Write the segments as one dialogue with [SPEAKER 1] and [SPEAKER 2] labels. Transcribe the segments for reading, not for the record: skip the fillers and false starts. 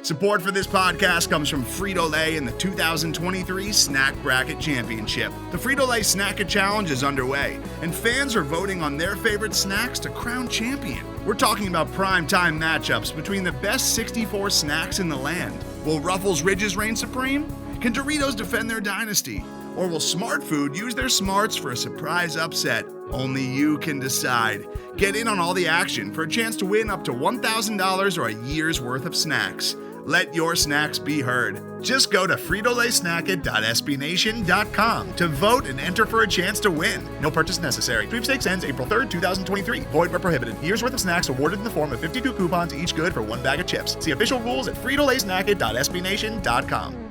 [SPEAKER 1] Support for this podcast comes from Frito-Lay in the 2023 Snack Bracket Championship. The Frito-Lay Snack-It Challenge is underway, and fans are voting on their favorite snacks to crown champion. We're talking about prime-time matchups between the best 64 snacks in the land. Will Ruffles Ridges reign supreme? Can Doritos defend their dynasty? Or will Smart Food use their smarts for a surprise upset? Only you can decide. Get in on all the action for a chance to win up to $1,000 or a year's worth of snacks. Let your snacks be heard. Just go to fritolaysnacket.sbnation.com to vote and enter for a chance to win. No purchase necessary. Sweepstakes ends April 3rd, 2023. Void where prohibited. Year's worth of snacks awarded in the form of 52 coupons, each good for one bag of chips. See official rules at fritolaysnacket.sbnation.com.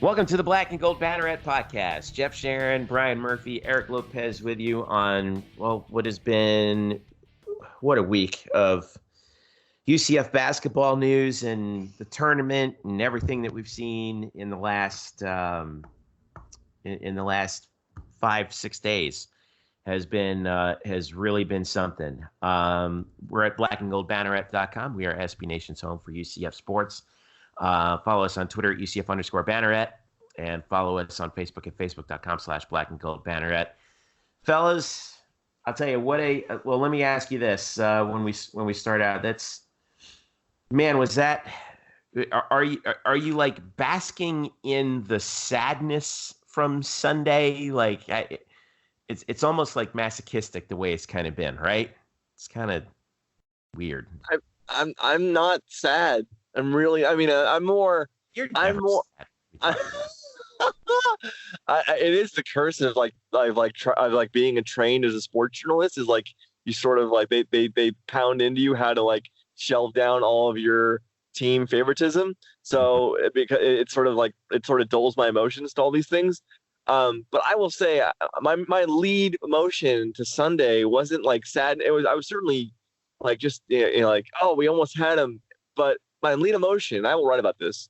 [SPEAKER 2] Welcome to the Black and Gold Banneret Podcast. Jeff Sharon, Brian Murphy, Eric Lopez with you on, what has been, what a week of UCF basketball news and the tournament and everything that we've seen in the last 5-6 days has really been something. We're at blackandgoldbanneret.com. We are SB Nation's home for UCF sports. Follow us on Twitter at UCF_Banneret, and follow us on Facebook at facebook.com/blackandgoldbanneret. Fellas, I'll tell you well, let me ask you this. When we start out, are you like basking in the sadness from Sunday? Like it's almost like masochistic the way it's kind of been, right? It's kind of weird.
[SPEAKER 3] I'm not sad. I'm more. It is the curse of being trained as a sports journalist. Is like you sort of like they pound into you how to like shelve down all of your team favoritism. So it sort of dulls my emotions to all these things. But I will say my lead emotion to Sunday wasn't like sad. I was certainly like just like, oh, we almost had him, but my lead emotion, I will write about this,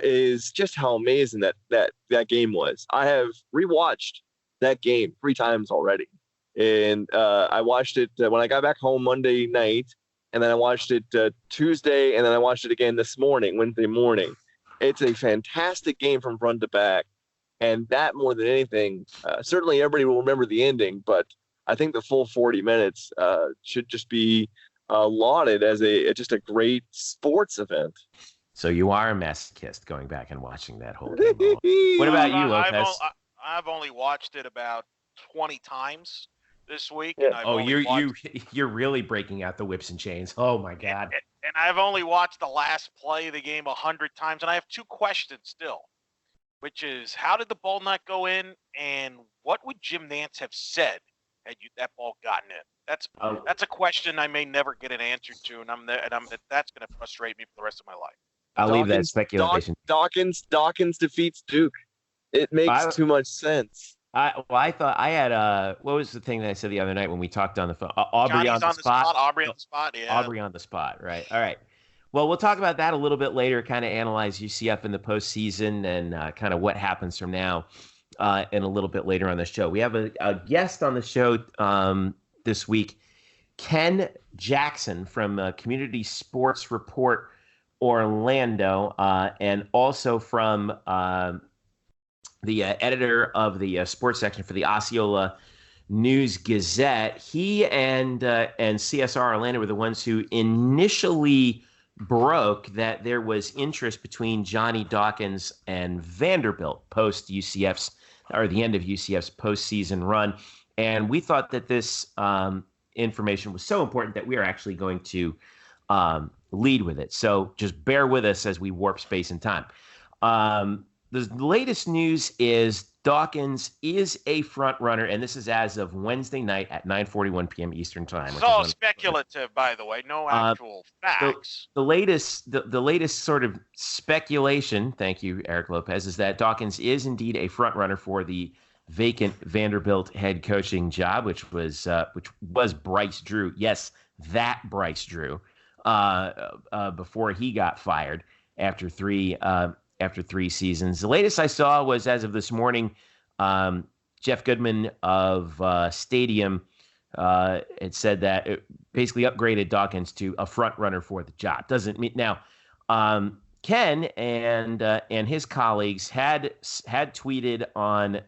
[SPEAKER 3] is just how amazing that game was. I have rewatched that game 3 times already. And I watched it when I got back home Monday night, and then I watched it Tuesday, and then I watched it again Wednesday morning. It's a fantastic game from front to back. And that, more than anything, certainly everybody will remember the ending, but I think the full 40 minutes should just be lauded as just a great sports event.
[SPEAKER 2] So you are a masochist going back and watching that whole game. What about you, Lopez?
[SPEAKER 4] I've only watched it about 20 times this week.
[SPEAKER 3] Yeah.
[SPEAKER 4] And
[SPEAKER 2] you're really breaking out the whips and chains. Oh my God!
[SPEAKER 4] And I've only watched the last play of the game 100 times, and I have 2 questions still, which is how did the ball not go in, and what would Jim Nantz have said had that ball gotten in? That's a question I may never get an answer to, and that's going to frustrate me for the rest of my life.
[SPEAKER 2] I'll leave that speculation.
[SPEAKER 3] Dawkins defeats Duke. It makes too much sense.
[SPEAKER 2] I thought I had what was the thing that I said the other night when we talked on the phone? Aubrey on the spot.
[SPEAKER 4] Aubrey on the spot. Yeah.
[SPEAKER 2] Aubrey on the spot. Right. All right. Well, we'll talk about that a little bit later. Kind of analyze UCF in the postseason and kind of what happens from now, and a little bit later on the show. We have a guest on the show this week, Ken Jackson from Community Sports Report Orlando, and also from the editor of the sports section for the Osceola News-Gazette. He and CSR Orlando were the ones who initially broke that there was interest between Johnny Dawkins and Vanderbilt post UCF's or the end of UCF's postseason run. And we thought that this information was so important that we are actually going to lead with it. So just bear with us as we warp space and time. The latest news is Dawkins is a front runner, and this is as of Wednesday night at 9:41 p.m. Eastern Time.
[SPEAKER 4] It's all speculative, by the way, no actual facts.
[SPEAKER 2] The latest sort of speculation, thank you, Eric Lopez, is that Dawkins is indeed a front runner for the vacant Vanderbilt head coaching job, which was Bryce Drew. Yes, that Bryce Drew, before he got fired after three seasons. The latest I saw was as of this morning, Jeff Goodman of Stadium it said that it basically upgraded Dawkins to a front runner for the job. Doesn't mean now. Ken and his colleagues had tweeted on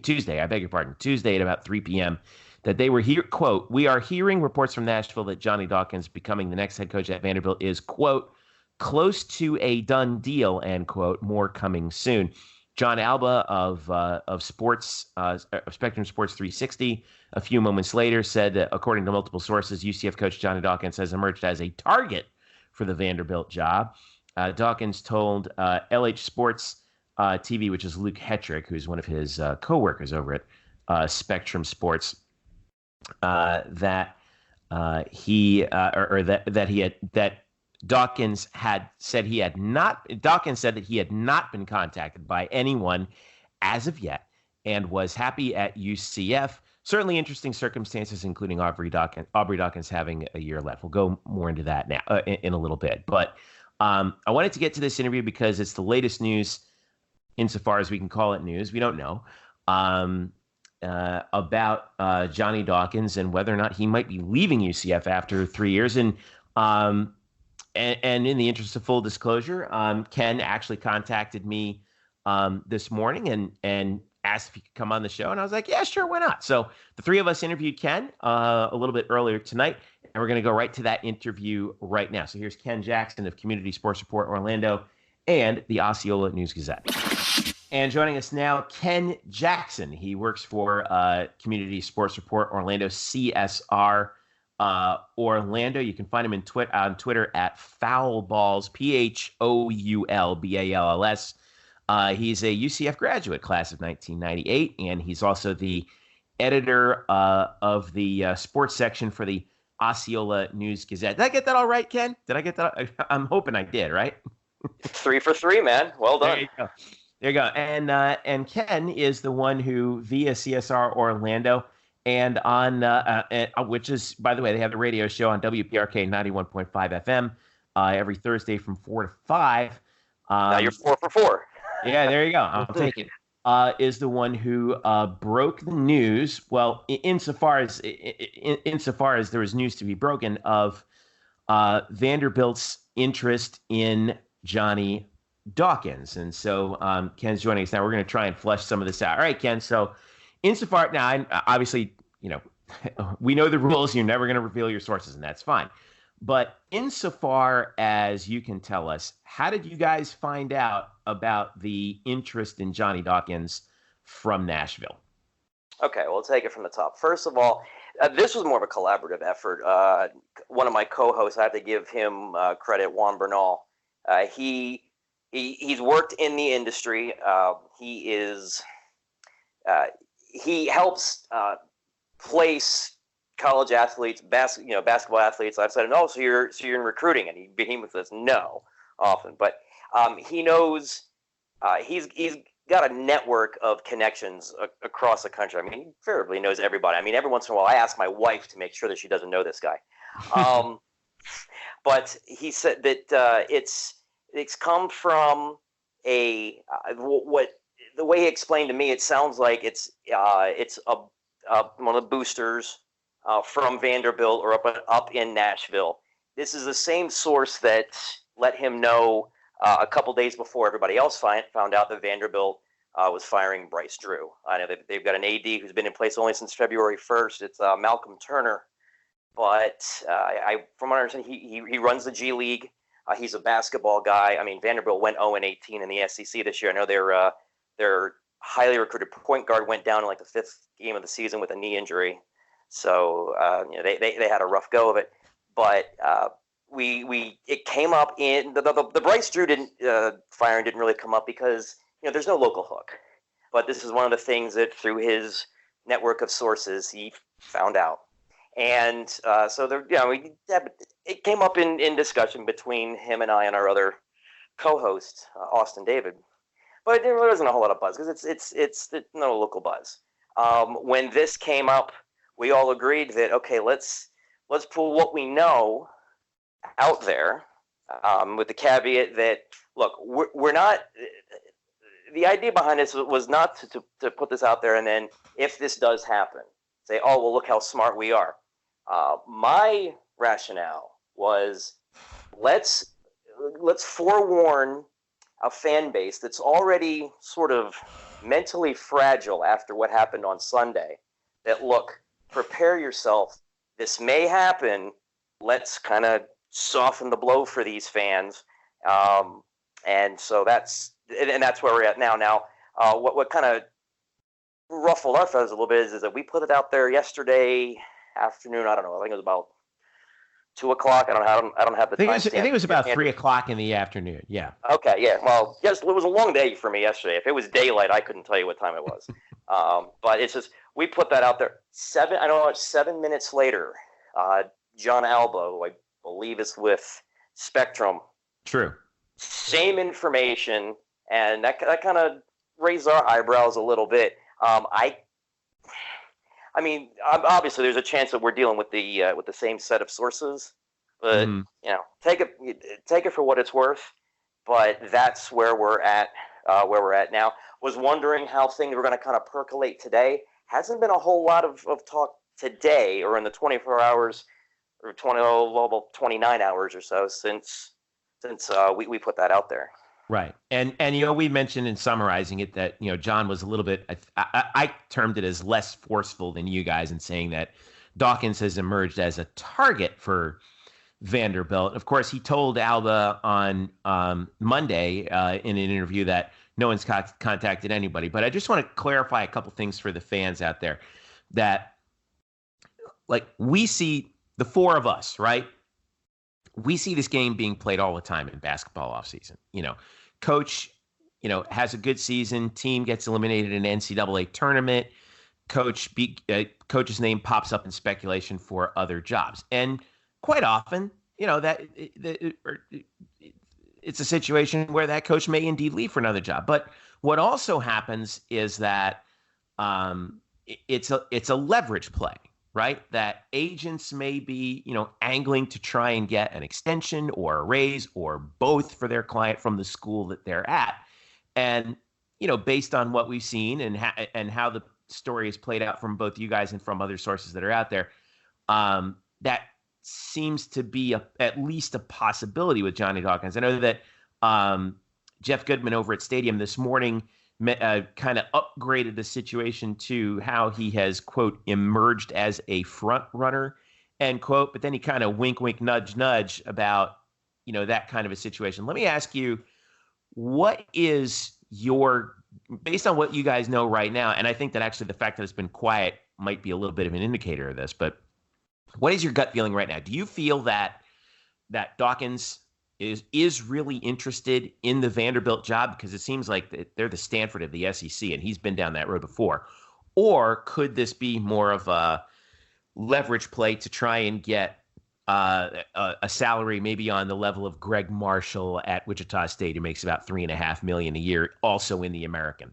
[SPEAKER 2] Tuesday, I beg your pardon, Tuesday at about 3 p.m. that they were here, quote, "We are hearing reports from Nashville that Johnny Dawkins becoming the next head coach at Vanderbilt is, quote, close to a done deal, end quote, more coming soon." John Alba of Spectrum Sports 360 a few moments later said that according to multiple sources, UCF coach Johnny Dawkins has emerged as a target for the Vanderbilt job. Dawkins told LH Sports TV, which is Luke Hetrick, who's one of his co-workers over at Spectrum Sports, that Dawkins said that he had not been contacted by anyone as of yet and was happy at UCF. Certainly interesting circumstances, including Aubrey Dawkins having a year left. We'll go more into that now in a little bit. But I wanted to get to this interview because it's the latest news, insofar as we can call it news. We don't know about Johnny Dawkins and whether or not he might be leaving UCF after 3 years. And in the interest of full disclosure, Ken actually contacted me this morning and asked if he could come on the show. And I was like, yeah, sure, why not? So the three of us interviewed Ken a little bit earlier tonight, and we're going to go right to that interview right now. So here's Ken Jackson of Community Sports Report Orlando and the Osceola News-Gazette. And joining us now, Ken Jackson. He works for Community Sports Report Orlando, CSR Orlando. You can find him on Twitter at Foulballs, PHOULBALLS. He's a UCF graduate, class of 1998, and he's also the editor of the sports section for the Osceola News-Gazette. Did I get that all right, Ken? Did I get that? I'm hoping I did, right?
[SPEAKER 5] 3 for 3, man. Well done.
[SPEAKER 2] There you go. And Ken is the one who, via CSR Orlando, and on which is, by the way, they have the radio show on WPRK 91.5 FM every Thursday from 4 to 5.
[SPEAKER 5] Now you're 4 for 4.
[SPEAKER 2] Yeah, there you go. I'll take it. Is the one who broke the news. Well, insofar as there was news to be broken of Vanderbilt's interest in Johnny Dawkins, and so Ken's joining us now. We're going to try and flesh some of this out. All right, Ken. So, insofar now, obviously, we know the rules. You're never going to reveal your sources, and that's fine. But insofar as you can tell us, how did you guys find out about the interest in Johnny Dawkins from Nashville?
[SPEAKER 5] Okay, well, let's take it from the top. First of all, this was more of a collaborative effort. One of my co-hosts, I have to give him credit, Juan Bernal. He's worked in the industry. He helps place college athletes, basketball athletes. I've said, "Oh, so you're in recruiting?" And he says, "No," often, but he knows. He's got a network of connections across the country. I mean, he invariably knows everybody. I mean, every once in a while, I ask my wife to make sure that she doesn't know this guy. But he said that it's come from the way he explained to me. It sounds like it's one of the boosters from Vanderbilt or up in Nashville. This is the same source that let him know a couple days before everybody else found out that Vanderbilt was firing Bryce Drew. I know they've got an AD who's been in place only since February 1st. It's Malcolm Turner. But from what I understand, he runs the G League. He's a basketball guy. I mean, Vanderbilt went 0-18 in the SEC this year. I know their highly recruited point guard went down in like the 5th game of the season with a knee injury. So they had a rough go of it. But it came up in the Bryce Drew firing didn't really come up because there's no local hook. But this is one of the things that through his network of sources he found out. And so it came up in discussion between him and I and our other co-host, Austin David. But there wasn't a whole lot of buzz because it's no local buzz. When this came up, we all agreed that okay, let's pull what we know out there, with the caveat that look, we're not. The idea behind this was not to put this out there and then if this does happen, say, oh, well, look how smart we are. My rationale was let's forewarn a fan base that's already sort of mentally fragile after what happened on Sunday that, look, prepare yourself. This may happen. Let's kind of soften the blow for these fans. And so that's where we're at now. Now, what kind of ruffled our feathers a little bit is that we put it out there yesterday afternoon. I don't know. I think it was about 2:00. I don't have the time.
[SPEAKER 2] I think it was about 3:00 in the afternoon. Yeah.
[SPEAKER 5] Okay. Yeah. Well, yes, it was a long day for me yesterday. If it was daylight, I couldn't tell you what time it was. But it's just we put that out there. 7 minutes later, John Alba, who I believe is with Spectrum.
[SPEAKER 2] True.
[SPEAKER 5] Same information, and that kind of raised our eyebrows a little bit. I mean, obviously, there's a chance that we're dealing with the same set of sources, but take it for what it's worth. But that's where we're at. Now. Was wondering how things were going to kind of percolate today. Hasn't been a whole lot of talk today, or in the 24 hours, or 29 hours or so since we put that out there.
[SPEAKER 2] Right. And we mentioned in summarizing it that, John was a little bit, I termed it as less forceful than you guys in saying that Dawkins has emerged as a target for Vanderbilt. Of course, he told Alba on Monday in an interview that no one's contacted anybody. But I just want to clarify a couple things for the fans out there that, like, we see the four of us, right? We see this game being played all the time in basketball offseason. Coach, has a good season. Team gets eliminated in an NCAA tournament. Coach's name pops up in speculation for other jobs. And quite often, it's a situation where that coach may indeed leave for another job. But what also happens is that it's a leverage play. Right? That agents may be, angling to try and get an extension or a raise or both for their client from the school that they're at. And, based on what we've seen and how the story is played out from both you guys and from other sources that are out there, that seems to be at least a possibility with Johnny Dawkins. I know that Jeff Goodman over at Stadium this morning kind of upgraded the situation to how he has, quote, emerged as a front runner, end quote. But then he kind of wink, wink, nudge, nudge about, that kind of a situation. Let me ask you, what is based on what you guys know right now, and I think that actually the fact that it's been quiet might be a little bit of an indicator of this, but what is your gut feeling right now? Do you feel that Dawkins is really interested in the Vanderbilt job, because it seems like they're the Stanford of the SEC and he's been down that road before? Or could this be more of a leverage play to try and get a salary maybe on the level of Greg Marshall at Wichita State, who makes about $3.5 million a year, also in the American?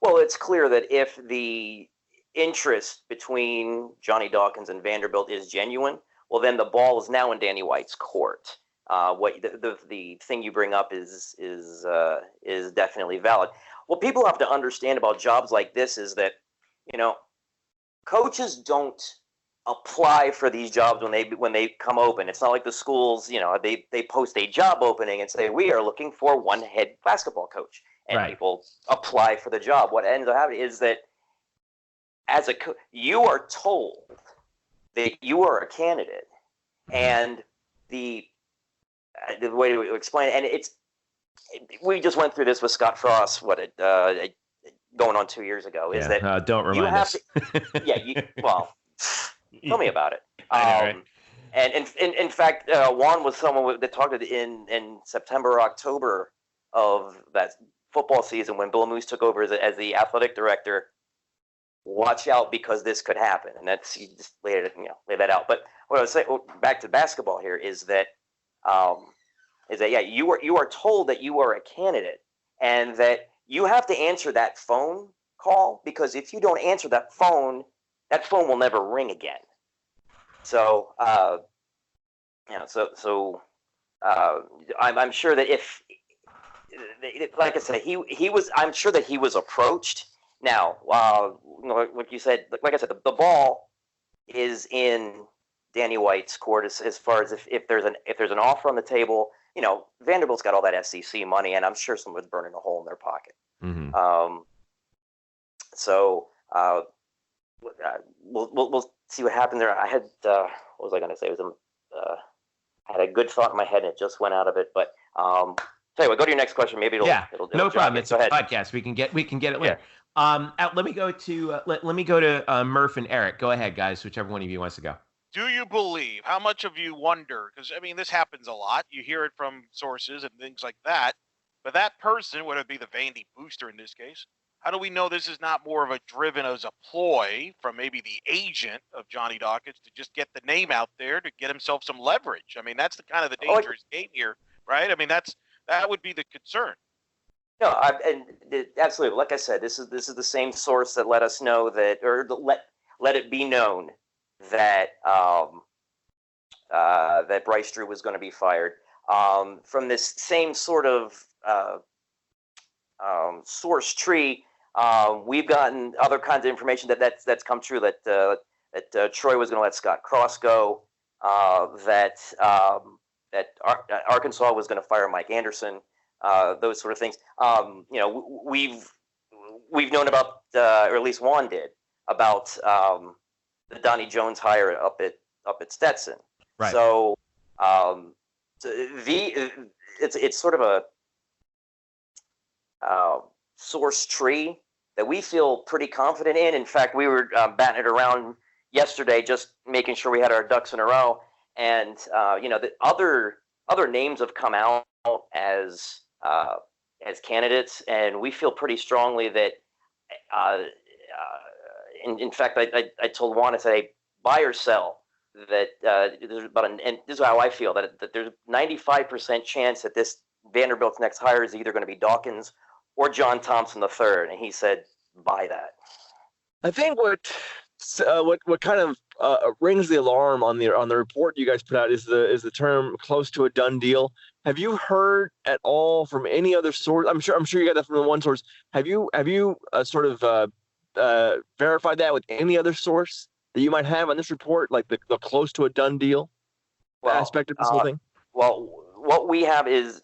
[SPEAKER 5] Well, it's clear that if the interest between Johnny Dawkins and Vanderbilt is genuine, well, then the ball is now in Danny White's court. What the thing you bring up is definitely valid. What people have to understand about jobs like this is that, coaches don't apply for these jobs when they come open. It's not like the schools, they post a job opening and say, we are looking for one head basketball coach, and
[SPEAKER 2] right.
[SPEAKER 5] People apply for the job. What ends up happening is that as you are told that you are a candidate, and the way to explain it, and we just went through this with Scott Frost, going on 2 years ago, is that
[SPEAKER 2] don't remind us.
[SPEAKER 5] Tell me about it.
[SPEAKER 2] I know, right?
[SPEAKER 5] And in fact, Juan was someone that talked in September or October of that football season when Bill Moose took over as the athletic director. Watch out, because this could happen, and that's, you just lay that out. But what I was saying, back to basketball here, is that you are told that you are a candidate, and that you have to answer that phone call, because if you don't answer that phone will never ring again. So, I'm sure that if, like I said, I'm sure that he was approached, Now, like you said, like I said, the ball is in Danny White's court as far as if there's an offer on the table. Vanderbilt's got all that SEC money, and I'm sure someone's burning a hole in their pocket.
[SPEAKER 2] Mm-hmm.
[SPEAKER 5] We'll see what happens there. I had what was I going to say? I had a good thought in my head and it just went out of it. But tell you what, go to your next question. Maybe it'll
[SPEAKER 2] no problem. It's a podcast. We can get it later. Let me go to Murph and Eric. Go ahead, guys. Whichever one of you wants to go.
[SPEAKER 4] Do you believe? How much of you wonder? Because this happens a lot. You hear it from sources and things like that. But that person, whether it be the Vandy booster in this case, how do we know this is not more of a driven as a ploy from maybe the agent of Johnny Dawkins to just get the name out there to get himself some leverage? That's the kind of the dangerous game here, right? That would be the concern.
[SPEAKER 5] No, absolutely. Like I said, this is the same source that let us know that, or let it be known that that Bryce Drew was going to be fired. From this same sort of source tree, we've gotten other kinds of information that's come true that Troy was going to let Scott Cross go, that Arkansas was going to fire Mike Anderson, those sort of things. We've known about, or at least Juan did, about the Donnie Jones hire up at Stetson.
[SPEAKER 2] Right.
[SPEAKER 5] So it's sort of a source tree that we feel pretty confident in. In fact, we were batting it around yesterday, just making sure we had our ducks in a row. And the other names have come out as candidates, and we feel pretty strongly that. In fact, I told Juan, I said, hey, buy or sell. That there's and this is how I feel, that there's 95% chance that this Vanderbilt's next hire is either going to be Dawkins or John Thompson III, and he said, buy that.
[SPEAKER 3] I think what kind of rings the alarm on the report you guys put out is the term close to a done deal. Have you heard at all from any other source? I'm sure you got that from the one source. Have you sort of verified that with any other source that you might have on this report, like the close to a done deal aspect of this whole thing?
[SPEAKER 5] Well, what we have is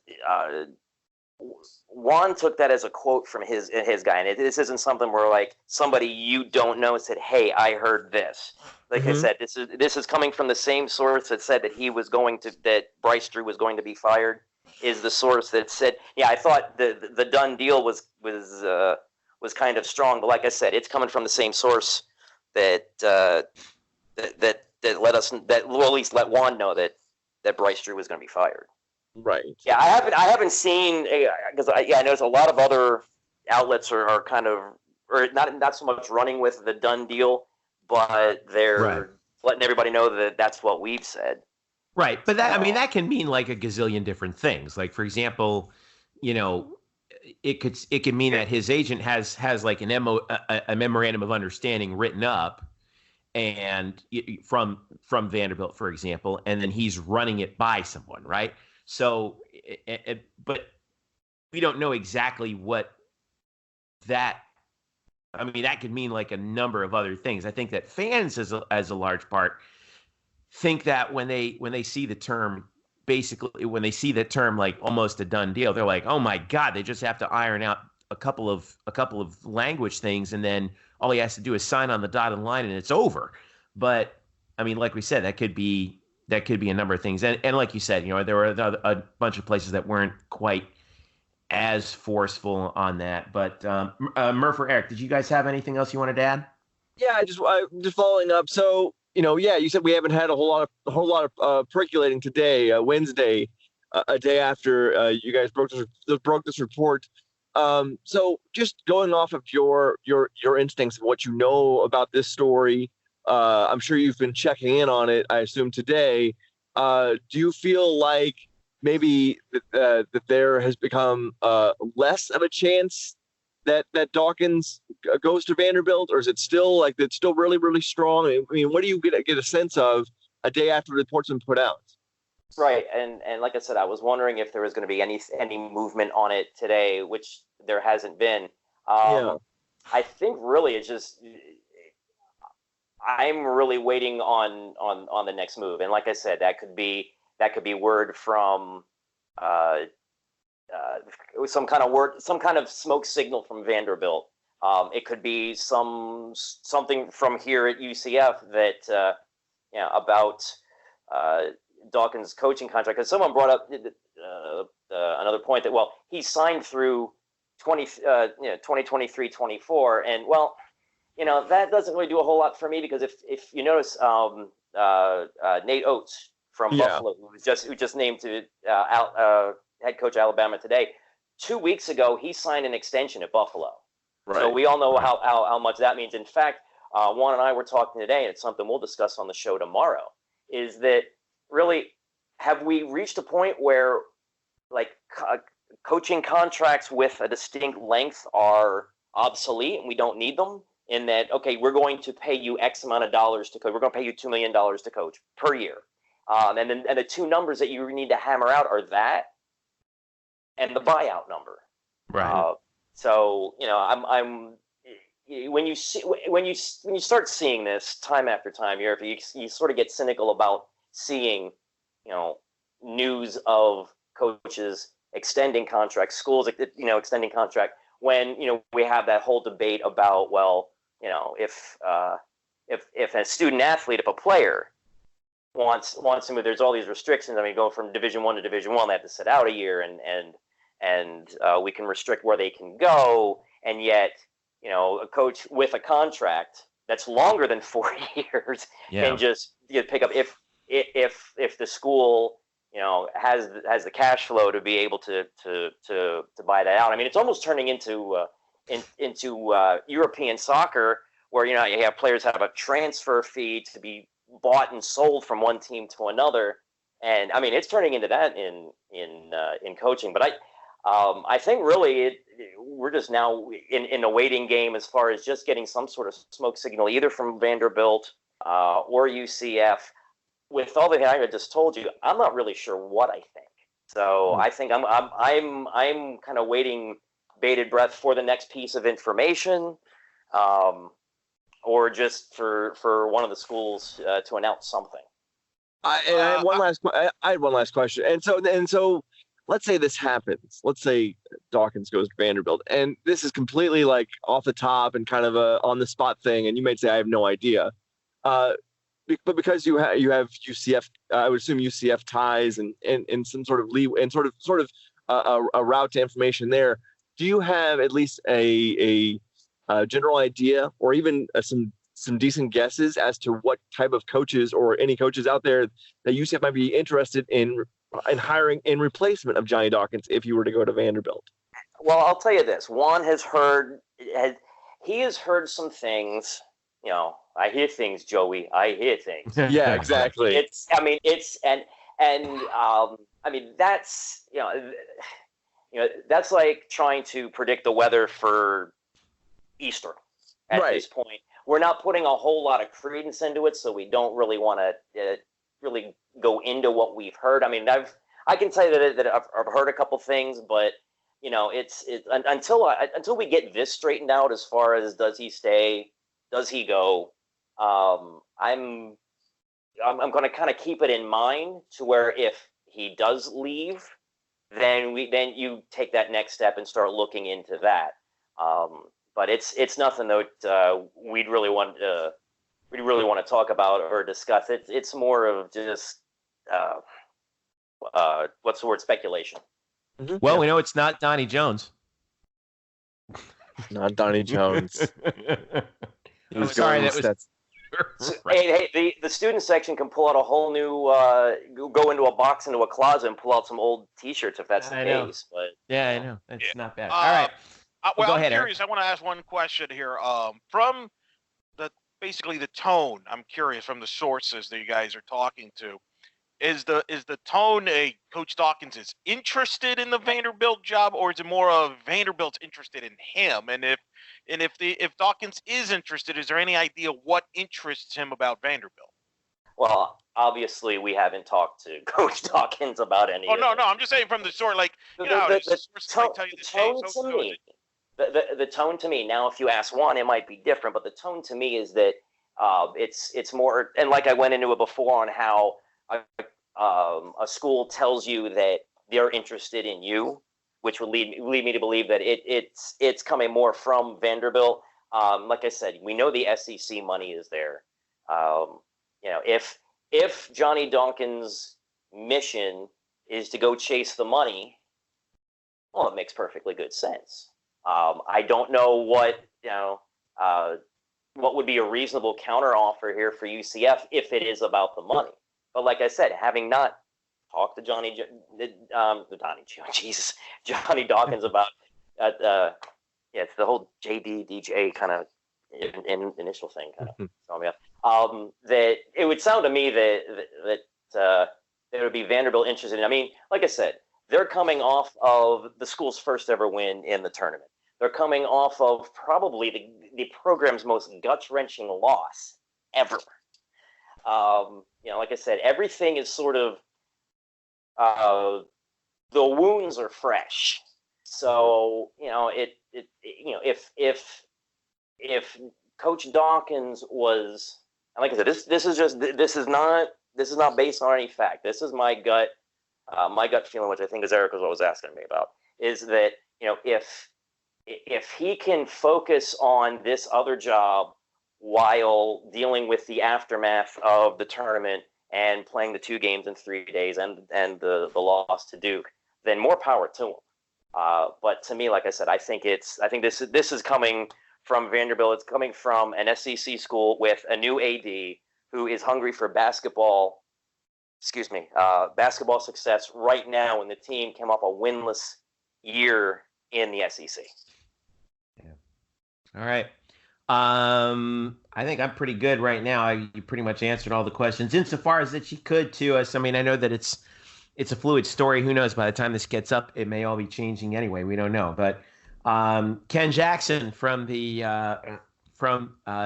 [SPEAKER 5] Juan took that as a quote from his guy, and this isn't something where like somebody you don't know said, "Hey, I heard this." Like I said, this is coming from the same source that said that Bryce Drew was going to be fired. Is the source that said, "Yeah, I thought the done deal was kind of strong," but like I said, it's coming from the same source that let us, that will at least let Juan know that Bryce Drew was going to be fired.
[SPEAKER 3] Right.
[SPEAKER 5] Yeah, I haven't seen, because I noticed a lot of other outlets are kind of, or not so much running with the done deal, but they're letting everybody know that that's what we've said.
[SPEAKER 2] Right, but that can mean like a gazillion different things. Like, for example, it could mean that his agent has like a memorandum of understanding written up, and from Vanderbilt, for example, and then he's running it by someone, right? So, but we don't know exactly what that. That could mean like a number of other things. I think that fans, as a large part, think that when they see the term, basically when they see the term like almost a done deal, they're like, oh my God, they just have to iron out a couple of language things, and then all he has to do is sign on the dotted line and it's over. But like we said, that could be a number of things. And like you said, there were a bunch of places that weren't quite as forceful on that. But Murph or Eric, did you guys have anything else you wanted to add?
[SPEAKER 3] Yeah, just following up. So, you said we haven't had a whole lot of percolating today, Wednesday, a day after you guys broke this report. So just going off of your instincts of what you know about this story, I'm sure you've been checking in on it, I assume today. Do you feel like maybe that there has become less of a chance that Dawkins goes to Vanderbilt, or is it still like it's still really, really strong? What do you get a sense of a day after the report's been put out?
[SPEAKER 5] Right, and like I said, I was wondering if there was going to be any movement on it today, which there hasn't been. I think really it's just I'm really waiting on the next move, and like I said, that could be word from some kind of smoke signal from Vanderbilt. It could be something from here at UCF that about Dawkins' coaching contract, because someone brought up another point that he signed through 2023-24, and that doesn't really do a whole lot for me, because if you notice, Nate Oates from Buffalo, who just named to head coach Alabama today, 2 weeks ago he signed an extension at Buffalo. Right. So we all know how much that means. In fact, Juan and I were talking today, and it's something we'll discuss on the show tomorrow, is that really, have we reached a point where coaching contracts with a distinct length are obsolete and we don't need them? In that, okay, we're going to pay you X amount of dollars to coach. We're going to pay you $2 million to coach per year. And the two numbers that you need to hammer out are that and the buyout number.
[SPEAKER 2] Right.
[SPEAKER 5] So I'm when you start seeing this time after time, you sort of get cynical about seeing news of coaches extending contracts, schools extending contract, when we have that whole debate about if a student athlete, if a player wants to move, there's all these restrictions. I mean, go from Division I to Division I, they have to sit out a year, and we can restrict where they can go, and yet a coach with a contract that's longer than 4 years can just pick up if the school has the cash flow to be able to buy that out. I mean, it's almost turning into European soccer, where you have players have a transfer fee to be bought and sold from one team to another, and I mean it's turning into that in coaching. But I think really we're just now in a waiting game as far as just getting some sort of smoke signal either from Vanderbilt or UCF. With all the things I just told you, I'm not really sure what I think. So I think I'm kind of waiting bated breath for the next piece of information, or just for one of the schools to announce something.
[SPEAKER 3] I had one last question. And so let's say this happens. Let's say Dawkins goes to Vanderbilt, and this is completely off the top and kind of a on the spot thing. And you might say, I have no idea. But because you have UCF, I would assume UCF ties and some sort of leeway and sort of a route to information there. Do you have at least a general idea, or even some decent guesses as to what type of coaches or any coaches out there that UCF might be interested in hiring in replacement of Johnny Dawkins if you were to go to Vanderbilt?
[SPEAKER 5] Well, I'll tell you this: Juan has heard some things. I hear things, Joey. I hear things.
[SPEAKER 3] Yeah, exactly.
[SPEAKER 5] That's that's like trying to predict the weather for Easter at this point. We're not putting a whole lot of credence into it, so we don't really want to really go into what we've heard. I mean, I can tell you that I've heard a couple things, but it's until we get this straightened out as far as does he stay, does he go. I'm going to kind of keep it in mind to where if he does leave, then you take that next step and start looking into that. But it's nothing that we'd really want to talk about or discuss. It's more of just what's the word, speculation.
[SPEAKER 2] Mm-hmm. Well, we know it's not Donnie Jones.
[SPEAKER 3] Not Donnie Jones.
[SPEAKER 2] Sorry, that was.
[SPEAKER 5] Right. Hey, the student section can pull out a whole new, go into a box, into a closet, and pull out some old T-shirts if that's the case. But
[SPEAKER 2] yeah, I know it's not bad. All right.
[SPEAKER 4] Well,
[SPEAKER 2] go
[SPEAKER 4] I'm
[SPEAKER 2] ahead,
[SPEAKER 4] curious.
[SPEAKER 2] Eric.
[SPEAKER 4] I want to ask one question here. From basically the tone, I'm curious from the sources that you guys are talking to. Is the tone Coach Dawkins is interested in the Vanderbilt job, or is it more of Vanderbilt's interested in him? And if Dawkins is interested, is there any idea what interests him about Vanderbilt?
[SPEAKER 5] Well, obviously we haven't talked to Coach Dawkins about any.
[SPEAKER 4] Oh no, I'm just saying from the sort, the tone
[SPEAKER 5] the tone to me now, if you ask Juan, it might be different, but the tone to me is that it's more, and like I went into it before on how a school tells you that they're interested in you, which would lead me to believe that it's coming more from Vanderbilt. Like I said, we know the SEC money is there. If Johnny Dawkins' mission is to go chase the money, well, it makes perfectly good sense. I don't know what would be a reasonable counteroffer here for UCF if it is about the money. But like I said, having not talked to Johnny Dawkins about it's the whole JD DJ kind of initial thing kind of throwing me off. That it would sound to me that there would be Vanderbilt interested in. I mean, like I said, they're coming off of the school's first ever win in the tournament. They're coming off of probably the program's most gut-wrenching loss ever. Like I said, everything is sort of the wounds are fresh. So if Coach Dawkins was, and like I said, this is not based on any fact. This is my gut feeling, which I think is Eric was always asking me about, is that if he can focus on this other job while dealing with the aftermath of the tournament and playing the 2 games in 3 days and the loss to Duke, then more power to him. But to me, like I said, I think this is coming from Vanderbilt. It's coming from an SEC school with a new AD who is hungry for basketball success right now when the team came off a winless year in the SEC.
[SPEAKER 2] Yeah. All right. I think I'm pretty good right now. You pretty much answered all the questions insofar as that you could to us. I mean, I know that it's a fluid story. Who knows? By the time this gets up, it may all be changing anyway. We don't know. But Ken Jackson from the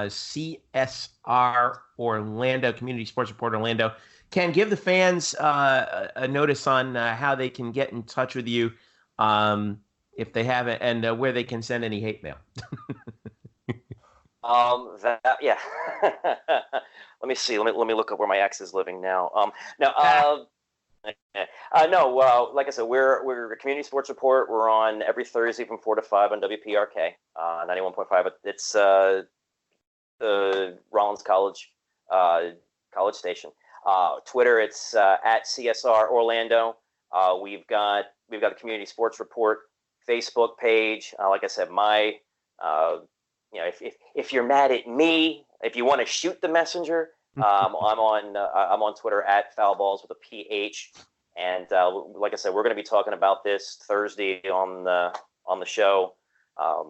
[SPEAKER 2] CSR Orlando, Community Sports Report Orlando. Ken, give the fans a notice on how they can get in touch with you if they haven't, and where they can send any hate mail.
[SPEAKER 5] Let me see. Let me look up where my ex is living now. Like I said, we're a Community Sports Report. We're on every Thursday from 4 to 5 on WPRK 91.5. It's Rollins College station. Twitter, it's at CSR Orlando. We've got the Community Sports Report Facebook page. Like I said, if you're mad at me, if you want to shoot the messenger, I'm on Twitter at foulballs with a PH. And like I said, we're going to be talking about this Thursday on the show. I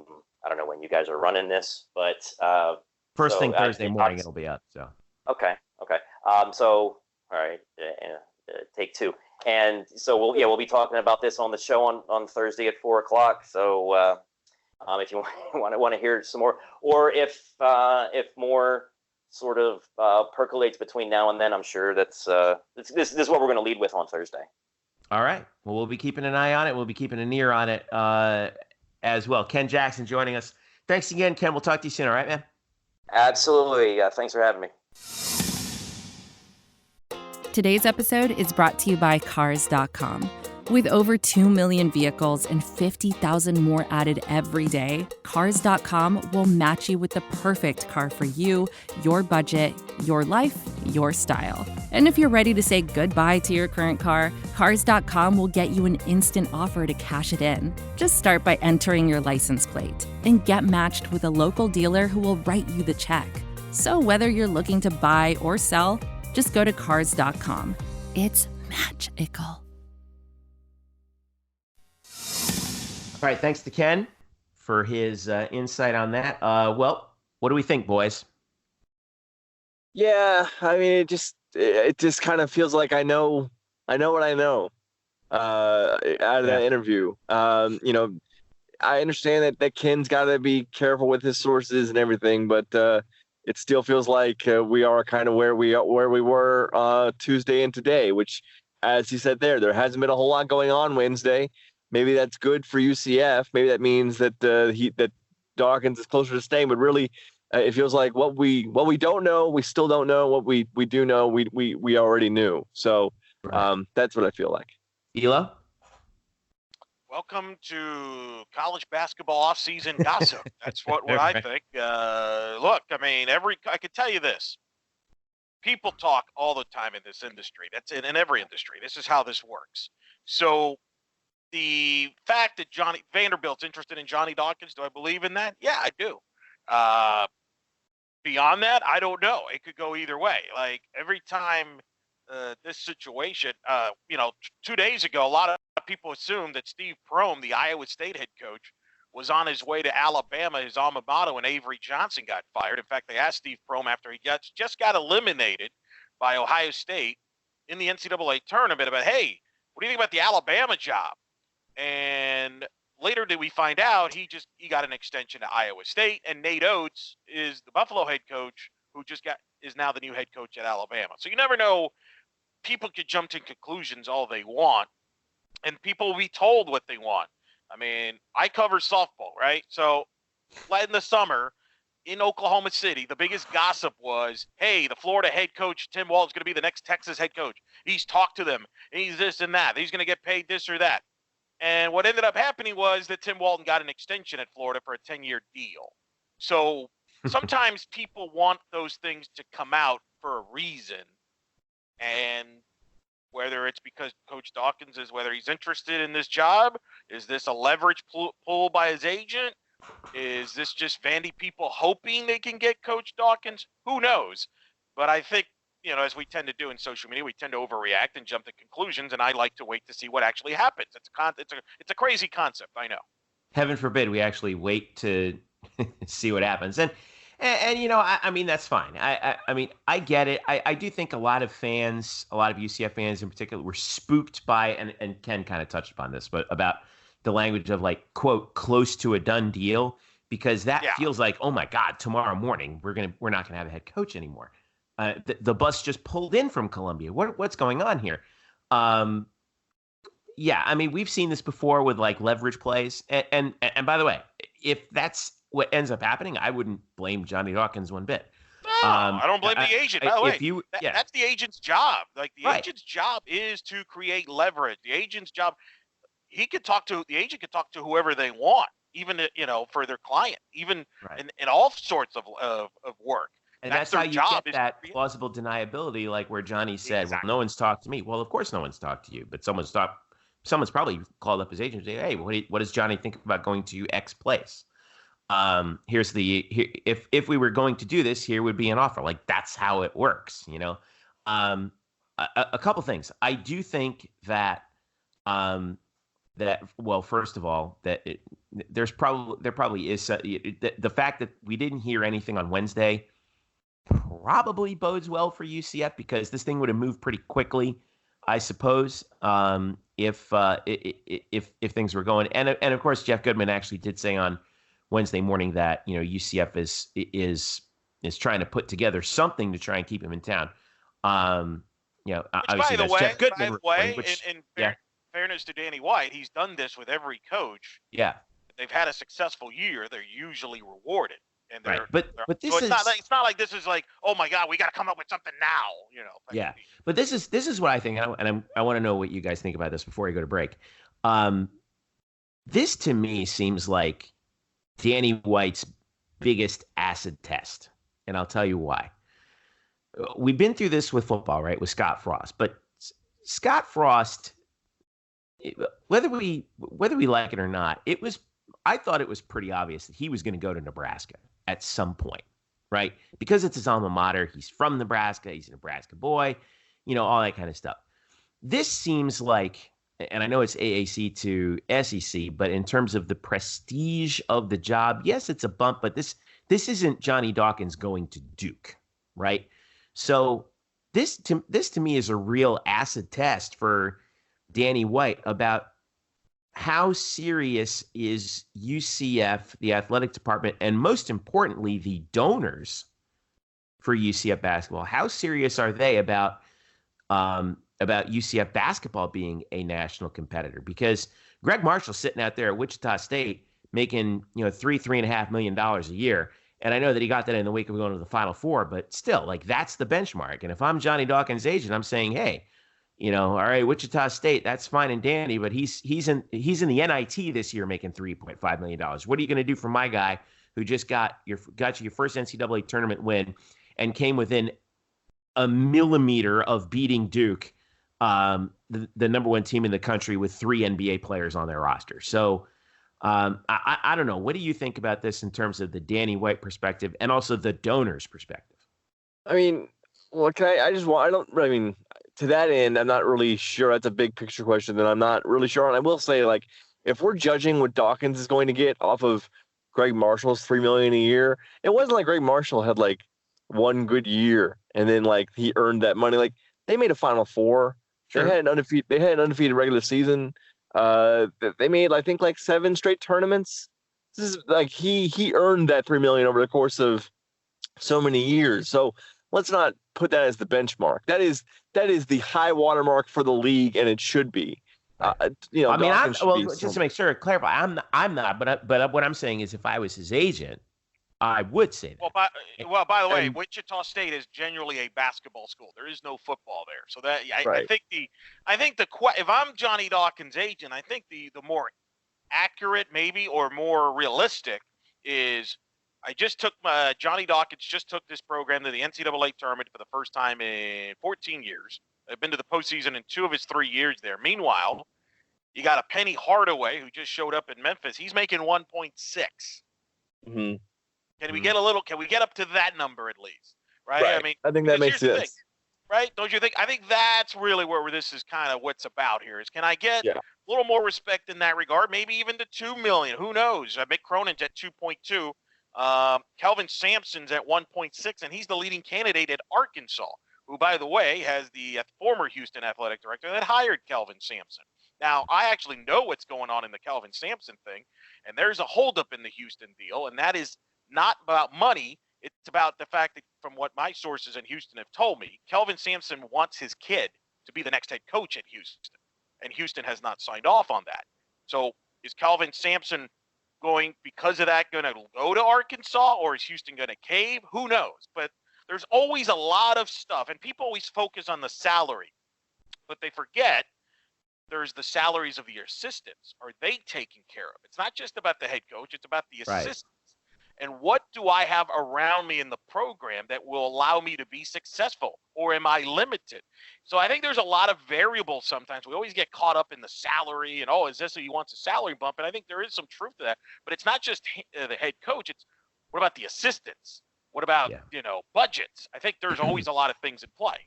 [SPEAKER 5] don't know when you guys are running this, but
[SPEAKER 2] first thing Thursday morning it'll be up. So
[SPEAKER 5] okay. So all right, take 2. And so we'll be talking about this on the show on Thursday at 4:00. So if you want to hear some more, or if more sort of percolates between now and then, I'm sure this is what we're going to lead with on Thursday.
[SPEAKER 2] All right. Well, we'll be keeping an eye on it. We'll be keeping an ear on it as well. Ken Jackson joining us. Thanks again, Ken. We'll talk to you soon. All right, man?
[SPEAKER 5] Absolutely. Thanks for having me.
[SPEAKER 6] Today's episode is brought to you by Cars.com. With over 2 million vehicles and 50,000 more added every day, Cars.com will match you with the perfect car for you, your budget, your life, your style. And if you're ready to say goodbye to your current car, Cars.com will get you an instant offer to cash it in. Just start by entering your license plate and get matched with a local dealer who will write you the check. So whether you're looking to buy or sell, just go to Cars.com. It's magical.
[SPEAKER 2] All right, thanks to Ken for his insight on that. Well, what do we think, boys?
[SPEAKER 3] Yeah, I mean, it just kind of feels like I know what I know out of that interview. I understand that Ken's got to be careful with his sources and everything, but it still feels like we are kind of where we were Tuesday and today, which, as he said there hasn't been a whole lot going on Wednesday. maybe that's good for UCF. Maybe that means that that Dawkins is closer to staying. But really, it feels like what we don't know, we still don't know. What we do know, we already knew. So that's what I feel like.
[SPEAKER 2] Elo?
[SPEAKER 4] Welcome to college basketball off-season gossip. That's what I think. Look, I mean, I could tell you this. People talk all the time in this industry. That's in every industry. This is how this works. So the fact that Vanderbilt's interested in Johnny Dawkins, do I believe in that? Yeah, I do. Beyond that, I don't know. It could go either way. Like every time this situation, 2 days ago, a lot of people assumed that Steve Prohm, the Iowa State head coach, was on his way to Alabama, his alma mater, when Avery Johnson got fired. In fact, they asked Steve Prohm after he just got eliminated by Ohio State in the NCAA tournament about, hey, what do you think about the Alabama job? And later did we find out he got an extension to Iowa State, and Nate Oates is the Buffalo head coach who is now the new head coach at Alabama. So you never know. People could jump to conclusions all they want, and people will be told what they want. I mean, I cover softball, right? So in the summer in Oklahoma City, the biggest gossip was, hey, the Florida head coach, Tim Walton's going to be the next Texas head coach. He's talked to them, and he's this and that. He's going to get paid this or that. And what ended up happening was that Tim Walton got an extension at Florida for a 10-year deal. So sometimes people want those things to come out for a reason. And whether it's because Coach Dawkins whether he's interested in this job, is this a leverage pull by his agent? Is this just Vandy people hoping they can get Coach Dawkins? Who knows? But I think, as we tend to do in social media, we tend to overreact and jump to conclusions, and I like to wait to see what actually happens. It's a crazy concept, I know.
[SPEAKER 2] Heaven forbid we actually wait to see what happens. And I mean, that's fine. I mean, I get it. I do think a lot of fans, a lot of UCF fans in particular, were spooked by, and Ken kind of touched upon this, but about the language of like, quote, close to a done deal, because that feels like, oh my God, tomorrow morning we're not gonna have a head coach anymore. The bus just pulled in from Columbia. What's going on here? Yeah, I mean, we've seen this before with like leverage plays, and by the way, if that's what ends up happening, I wouldn't blame Johnny Dawkins one bit.
[SPEAKER 4] No, I don't blame the agent. By the way, that's the agent's job. Like the agent's job is to create leverage. The agent's job, the agent could talk to whoever they want, even for their client, even in all sorts of work.
[SPEAKER 2] And that's how you get that plausible deniability, like where Johnny said, well, no one's talked to me. Well, of course no one's talked to you, but someone's probably called up his agent and say, hey, what does Johnny think about going to X place? If we were going to do this, here would be an offer. Like that's how it works, a couple things. I do think that, first of all, that there probably is the fact that we didn't hear anything on Wednesday probably bodes well for UCF, because this thing would have moved pretty quickly, I suppose, if things were going. And of course, Jeff Goodman actually did say on Wednesday morning that UCF is trying to put together something to try and keep him in town. Obviously that's Jeff Goodman.
[SPEAKER 4] In fairness to Danny White, he's done this with every coach.
[SPEAKER 2] Yeah,
[SPEAKER 4] they've had a successful year. They're usually rewarded. And
[SPEAKER 2] but this
[SPEAKER 4] so it's not like this is like, oh my God, we got to come up with something now,
[SPEAKER 2] Yeah, but this is what I think, and I want to know what you guys think about this before we go to break. This to me seems like Danny White's biggest acid test, and I'll tell you why. We've been through this with football, right, with Scott Frost, but Scott Frost, whether we like it or not, I thought it was pretty obvious that he was going to go to Nebraska at some point, right? Because it's his alma mater. He's from Nebraska. He's a Nebraska boy, all that kind of stuff. This seems like, and I know it's AAC to SEC, but in terms of the prestige of the job, yes, it's a bump, but this isn't Johnny Dawkins going to Duke, right? So this to me is a real acid test for Danny White about how serious is UCF, the athletic department, and most importantly, the donors for UCF basketball. How serious are they about UCF basketball being a national competitor? Because Greg Marshall's sitting out there at Wichita State making, $3.5 million a year. And I know that he got that in the week of going to the Final Four, but still, like, that's the benchmark. And if I'm Johnny Dawkins' agent, I'm saying, hey, all right, Wichita State, that's fine and dandy, but he's in the NIT this year making $3.5 million. What are you going to do for my guy who just got you your first NCAA tournament win and came within a millimeter of beating Duke, the number one team in the country with 3 NBA players on their roster? So I don't know. What do you think about this in terms of the Danny White perspective and also the donor's perspective?
[SPEAKER 3] I mean, well, to that end, I'm not really sure. That's a big picture question that I'm not really sure on. I will say, like, if we're judging what Dawkins is going to get off of Greg Marshall's $3 million a year, it wasn't like Greg Marshall had like one good year and then like he earned that money. Like, they made a Final Four. Sure. They had an undefeated regular season. They made, I think, like 7 straight tournaments. This is like he earned that $3 million over the course of so many years. So let's not put that as the benchmark. That is the high watermark for the league, and it should be. Just to make sure, clarify, I'm not. But what I'm saying is, if I was his agent, I would say that.
[SPEAKER 4] By the way, Wichita State is genuinely a basketball school. There is no football there. So that I think if I'm Johnny Dawkins' agent, I think the more accurate maybe or more realistic is Johnny Dawkins just took this program to the NCAA tournament for the first time in 14 years. I've been to the postseason in 2 of his 3 years there. Meanwhile, you got a Penny Hardaway who just showed up in Memphis. He's making 1.6.
[SPEAKER 3] Mm-hmm.
[SPEAKER 4] Can we get up to that number at least? Right?
[SPEAKER 3] I mean, I think that makes sense.
[SPEAKER 4] Right? Don't you think? I think that's really where this is kind of what's about here is, can I get a little more respect in that regard? Maybe even to $2 million. Who knows? Mick Cronin's at 2.2. Kelvin Sampson's at 1.6, and he's the leading candidate at Arkansas, who, by the way, has the former Houston athletic director that hired Kelvin Sampson. Now, I actually know what's going on in the Kelvin Sampson thing, and there's a holdup in the Houston deal, and that is not about money. It's about the fact that, from what my sources in Houston have told me, Kelvin Sampson wants his kid to be the next head coach at Houston, and Houston has not signed off on that. So is Kelvin Sampson because of that, going to go to Arkansas, or is Houston going to cave? Who knows? But there's always a lot of stuff, and people always focus on the salary, but they forget there's the salaries of the assistants. Are they taken care of? It's not just about the head coach. It's about the assistants. And what do I have around me in the program that will allow me to be successful, or am I limited? So I think there's a lot of variables sometimes. We always get caught up in the salary and, is this who he wants a salary bump? And I think there is some truth to that. But it's not just the head coach. It's what about the assistants? What about, budgets? I think there's always a lot of things in play.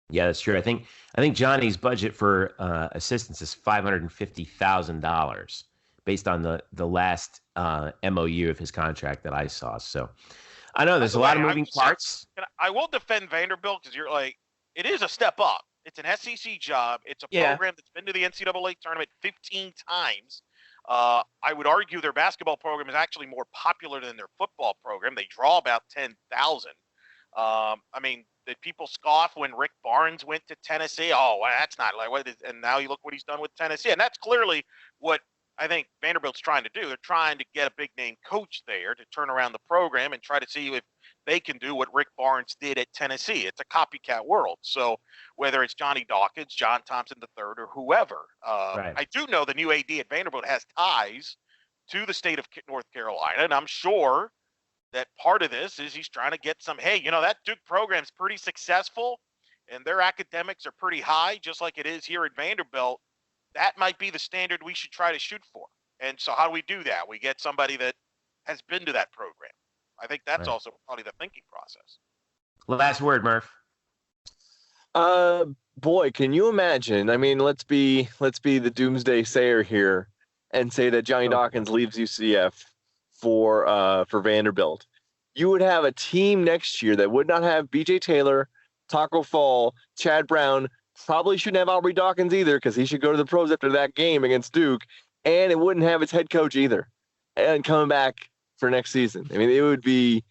[SPEAKER 2] Yeah, that's true. I think Johnny's budget for assistants is $550,000 based on the last MOU of his contract that I saw. So I know there's a lot of moving parts.
[SPEAKER 4] I will defend Vanderbilt because it is a step up. It's an SEC job. It's a program that's been to the NCAA tournament 15 times. I would argue their basketball program is actually more popular than their football program. They draw about 10,000. Did people scoff when Rick Barnes went to Tennessee? Oh, well, that's not like what. And now you look what he's done with Tennessee, and that's clearly what I think Vanderbilt's trying to do. They're trying to get a big name coach there to turn around the program and try to see if they can do what Rick Barnes did at Tennessee. It's a copycat world. So whether it's Johnny Dawkins, John Thompson III, or whoever, I do know the new AD at Vanderbilt has ties to the state of North Carolina, and I'm sure that part of this is he's trying to get some, that Duke program's pretty successful and their academics are pretty high, just like it is here at Vanderbilt. That might be the standard we should try to shoot for. And so how do we do that? We get somebody that has been to that program. I think that's also probably the thinking process.
[SPEAKER 2] Last word, Murph.
[SPEAKER 3] Boy, can you imagine? I mean, let's be the doomsday sayer here and say that Johnny Dawkins leaves UCF for Vanderbilt. You would have a team next year that would not have BJ Taylor, Taco Fall, Chad Brown, probably shouldn't have Aubrey Dawkins either because he should go to the pros after that game against Duke, and it wouldn't have its head coach either and coming back for next season. I mean, it would be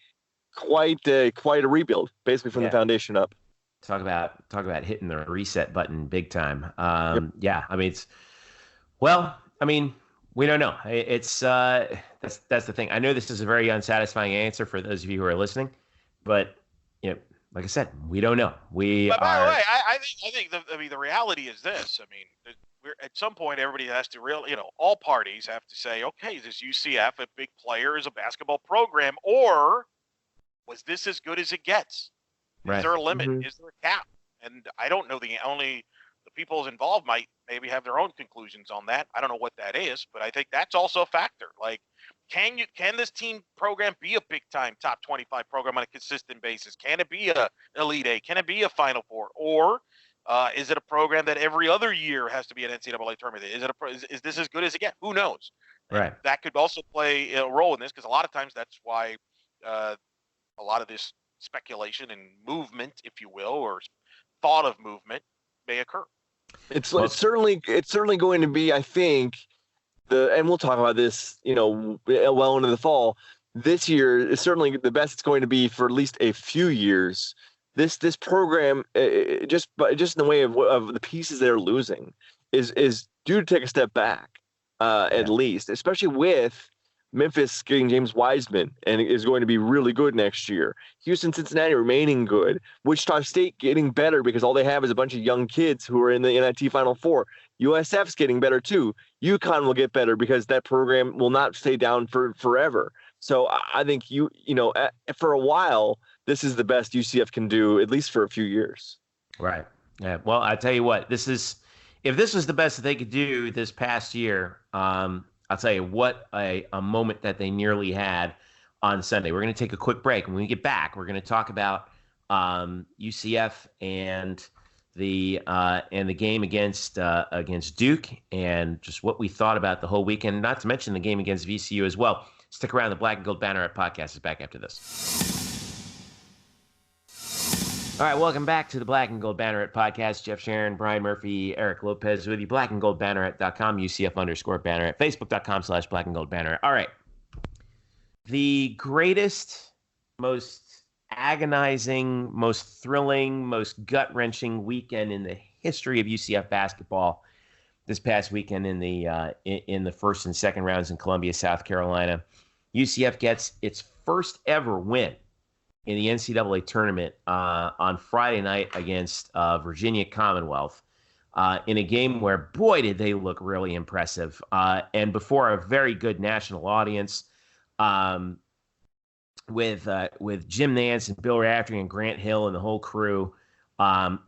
[SPEAKER 3] quite a rebuild basically from the foundation up. Talk
[SPEAKER 2] about hitting the reset button big time. Yeah, I mean, Well, I mean, we don't know. It's that's the thing. I know this is a very unsatisfying answer for those of you who are listening, but like I said, we don't know.
[SPEAKER 4] But by the way, I think the reality is this. I mean, we're at some point everybody has to all parties have to say, okay, is this UCF a big player as a basketball program, or was this as good as it gets?
[SPEAKER 2] Right.
[SPEAKER 4] Is there a limit?
[SPEAKER 3] Mm-hmm.
[SPEAKER 4] Is there a cap? And I don't know. The people involved might maybe have their own conclusions on that. I don't know what that is, but I think that's also a factor. Like, can this team program be a big time top 25 program on a consistent basis? Can it be a Elite Eight? Can it be a Final Four? Or is it a program that every other year has to be an NCAA tournament? Is this as good as it gets? Who knows?
[SPEAKER 2] Right.
[SPEAKER 4] And that could also play a role in this, because a lot of times that's why a lot of this speculation and movement, if you will, or thought of movement may occur.
[SPEAKER 3] It's certainly going to be, I think, and we'll talk about this, well into the fall. This year is certainly the best it's going to be for at least a few years. This program, just in the way of the pieces they're losing, is due to take a step back, at least, especially with Memphis getting James Wiseman and is going to be really good next year. Houston, Cincinnati remaining good. Wichita State getting better because all they have is a bunch of young kids who are in the NIT Final Four. USF's getting better too. UConn will get better because that program will not stay down for forever. So I think for a while, this is the best UCF can do, at least for a few years.
[SPEAKER 2] Right. Yeah. Well, I tell you what, if this was the best that they could do this past year, I'll tell you what a moment that they nearly had on Sunday. We're going to take a quick break. When we get back, we're going to talk about UCF and the game against Duke, and just what we thought about the whole weekend. Not to mention the game against VCU as well. Stick around. The Black and Gold Banneret Podcast is back after this. All right, welcome back to the Black and Gold Banneret Podcast. Jeff Sharon, Brian Murphy, Eric Lopez with you. blackandgoldbanneret.com, UCF_Banneret, Facebook.com/Black and Gold Banneret. All right. The greatest, most agonizing, most thrilling, most gut-wrenching weekend in the history of UCF basketball this past weekend in the first and second rounds in Columbia, South Carolina. UCF gets its first ever win in the NCAA tournament on Friday night against Virginia Commonwealth in a game where, boy, did they look really impressive. And before a very good national audience with Jim Nance and Bill Raftery and Grant Hill and the whole crew,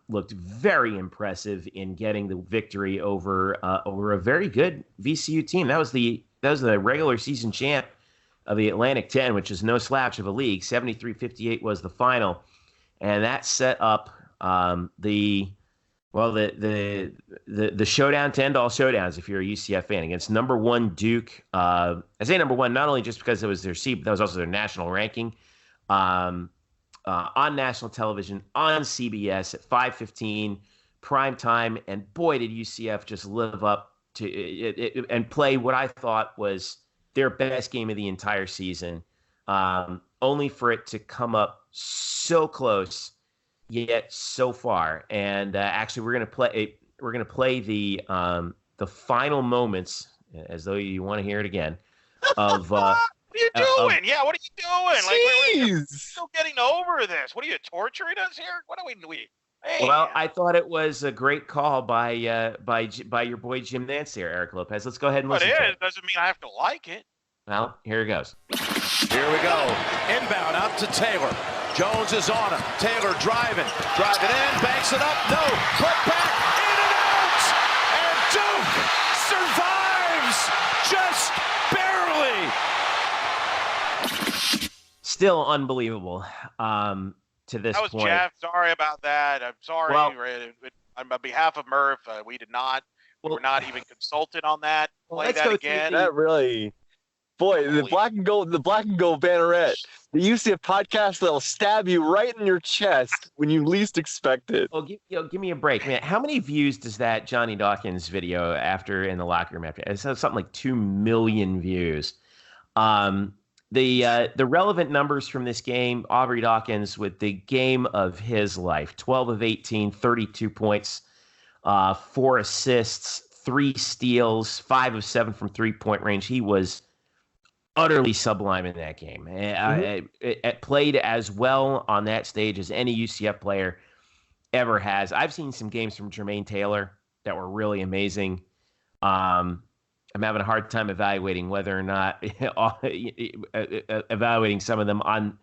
[SPEAKER 2] looked very impressive in getting the victory over a very good VCU team. That was the regular season champ of the Atlantic 10, which is no slouch of a league. 73-58 was the final, and that set up the showdown to end all showdowns if you're a UCF fan against number one Duke. I say number one not only just because it was their seed, but that was also their national ranking. On national television on CBS at 5:15 prime time, and boy did UCF just live up to it and play what I thought was their best game of the entire season, only for it to come up so close yet so far. And actually, we're gonna play the final moments, as though you want to hear it again, of. What are
[SPEAKER 4] you doing? What are you doing?
[SPEAKER 3] Jeez.
[SPEAKER 4] We're still getting over this. What are you, torturing us here? What are we? Hey.
[SPEAKER 2] Well, I thought it was a great call by your boy Jim Nance there, Eric Lopez. Let's go ahead and listen to it.
[SPEAKER 4] It doesn't mean I have to like it.
[SPEAKER 2] Well, here it goes.
[SPEAKER 7] Here we go. Inbound out to Taylor. Jones is on him. Taylor driving in, banks it up. No, put back, in and out. And Duke survives just barely.
[SPEAKER 2] Still unbelievable to this
[SPEAKER 4] That was
[SPEAKER 2] point.
[SPEAKER 4] Jeff. Sorry about that. I'm sorry.
[SPEAKER 2] Well,
[SPEAKER 4] on behalf of Murph, we did not. We were not even consulted on that. Play that again.
[SPEAKER 3] That really, boy, the Black and Gold Banneret, the UCF podcast that'll stab you right in your chest when you least expect it.
[SPEAKER 2] Well, give me a break, man. How many views does that Johnny Dawkins video after in the locker room after? It's something like 2 million views. The relevant numbers from this game, Aubrey Dawkins with the game of his life, 12 of 18, 32 points, 4 assists, 3 steals, 5 of 7 from 3-point range. He was utterly sublime in that game. It played as well on that stage as any UCF player ever has. I've seen some games from Jermaine Taylor that were really amazing. I'm having a hard time evaluating whether or not evaluating some of them on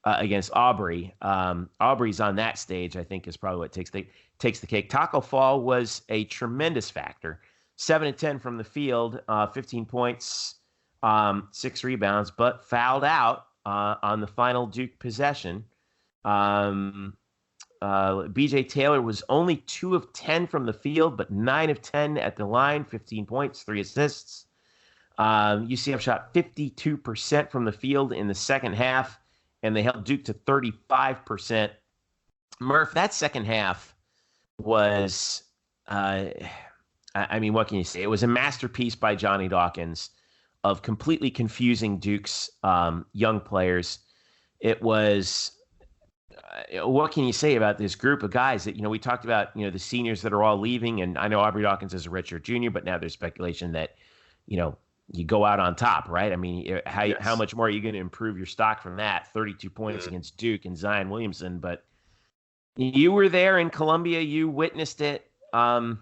[SPEAKER 2] against Aubrey. Aubrey's on that stage, I think, is probably what takes the cake. Taco Fall was a tremendous factor. 7 and 10 from the field, 15 points, 6 rebounds, but fouled out on the final Duke possession. BJ Taylor was only 2 of 10 from the field, but 9 of 10 at the line, 15 points, 3 assists. UCF shot 52% from the field in the second half, and they held Duke to 35%. Murph, that second half was, what can you say? It was a masterpiece by Johnny Dawkins of completely confusing Duke's young players. It was, what can you say about this group of guys that, we talked about, the seniors that are all leaving, and I know Aubrey Dawkins is a redshirt junior, but now there's speculation that, you go out on top, right? I mean, how much more are you going to improve your stock from that? 32 points against Duke and Zion Williamson, but you were there in Columbia. You witnessed it. I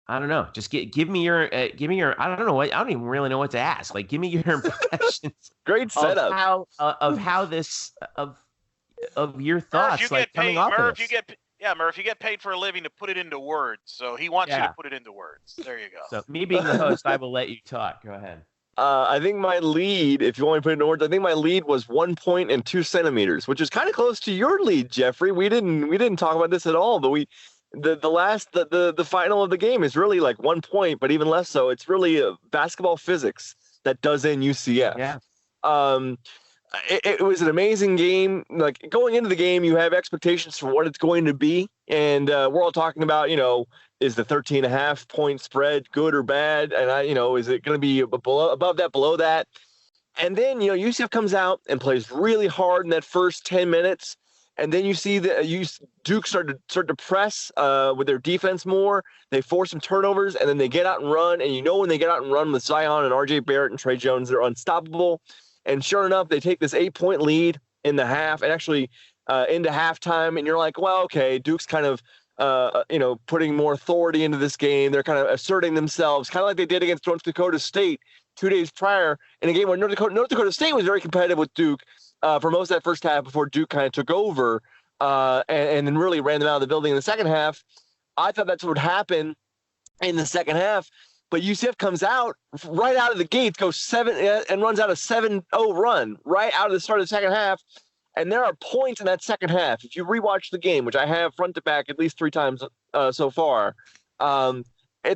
[SPEAKER 2] don't know. Just give me your. I don't know what. I don't even really know what to ask. Like, give me your impressions.
[SPEAKER 3] Great setup
[SPEAKER 2] of how this of your thoughts. Coming off of this.
[SPEAKER 4] Murph, you get paid for a living to put it into words, so he wants you to put it into words. There you go.
[SPEAKER 2] So me being the host, I will let you talk. Go ahead.
[SPEAKER 3] I think my lead, if you want me to put it into words, I think my lead was 1 point and 2 centimeters, which is kind of close to your lead, Jeffrey. We didn't talk about this at all, but the final of the game is really like 1 point, but even less so. It's really basketball physics that does in UCF.
[SPEAKER 2] Yeah.
[SPEAKER 3] It was an amazing game. Like, going into the game, you have expectations for what it's going to be. And we're all talking about, is the 13.5 point spread good or bad? And is it going to be above that, below that? And then, UCF comes out and plays really hard in that first 10 minutes. And then you see Duke start to press with their defense more. They force some turnovers, and then they get out and run. And when they get out and run with Zion and RJ Barrett and Trey Jones, they're unstoppable. And sure enough, they take this 8-point lead in the half, and actually into halftime. And you're like, well, okay, Duke's kind of, putting more authority into this game. They're kind of asserting themselves, kind of like they did against North Dakota State 2 days prior in a game where North Dakota State was very competitive with Duke for most of that first half before Duke kind of took over and then really ran them out of the building in the second half. I thought that's what would happen in the second half. But UCF comes out right out of the gates, goes 7 and runs out a 7-0 run right out of the start of the second half. And there are points in that second half. If you rewatch the game, which I have front to back at least 3 times so far, at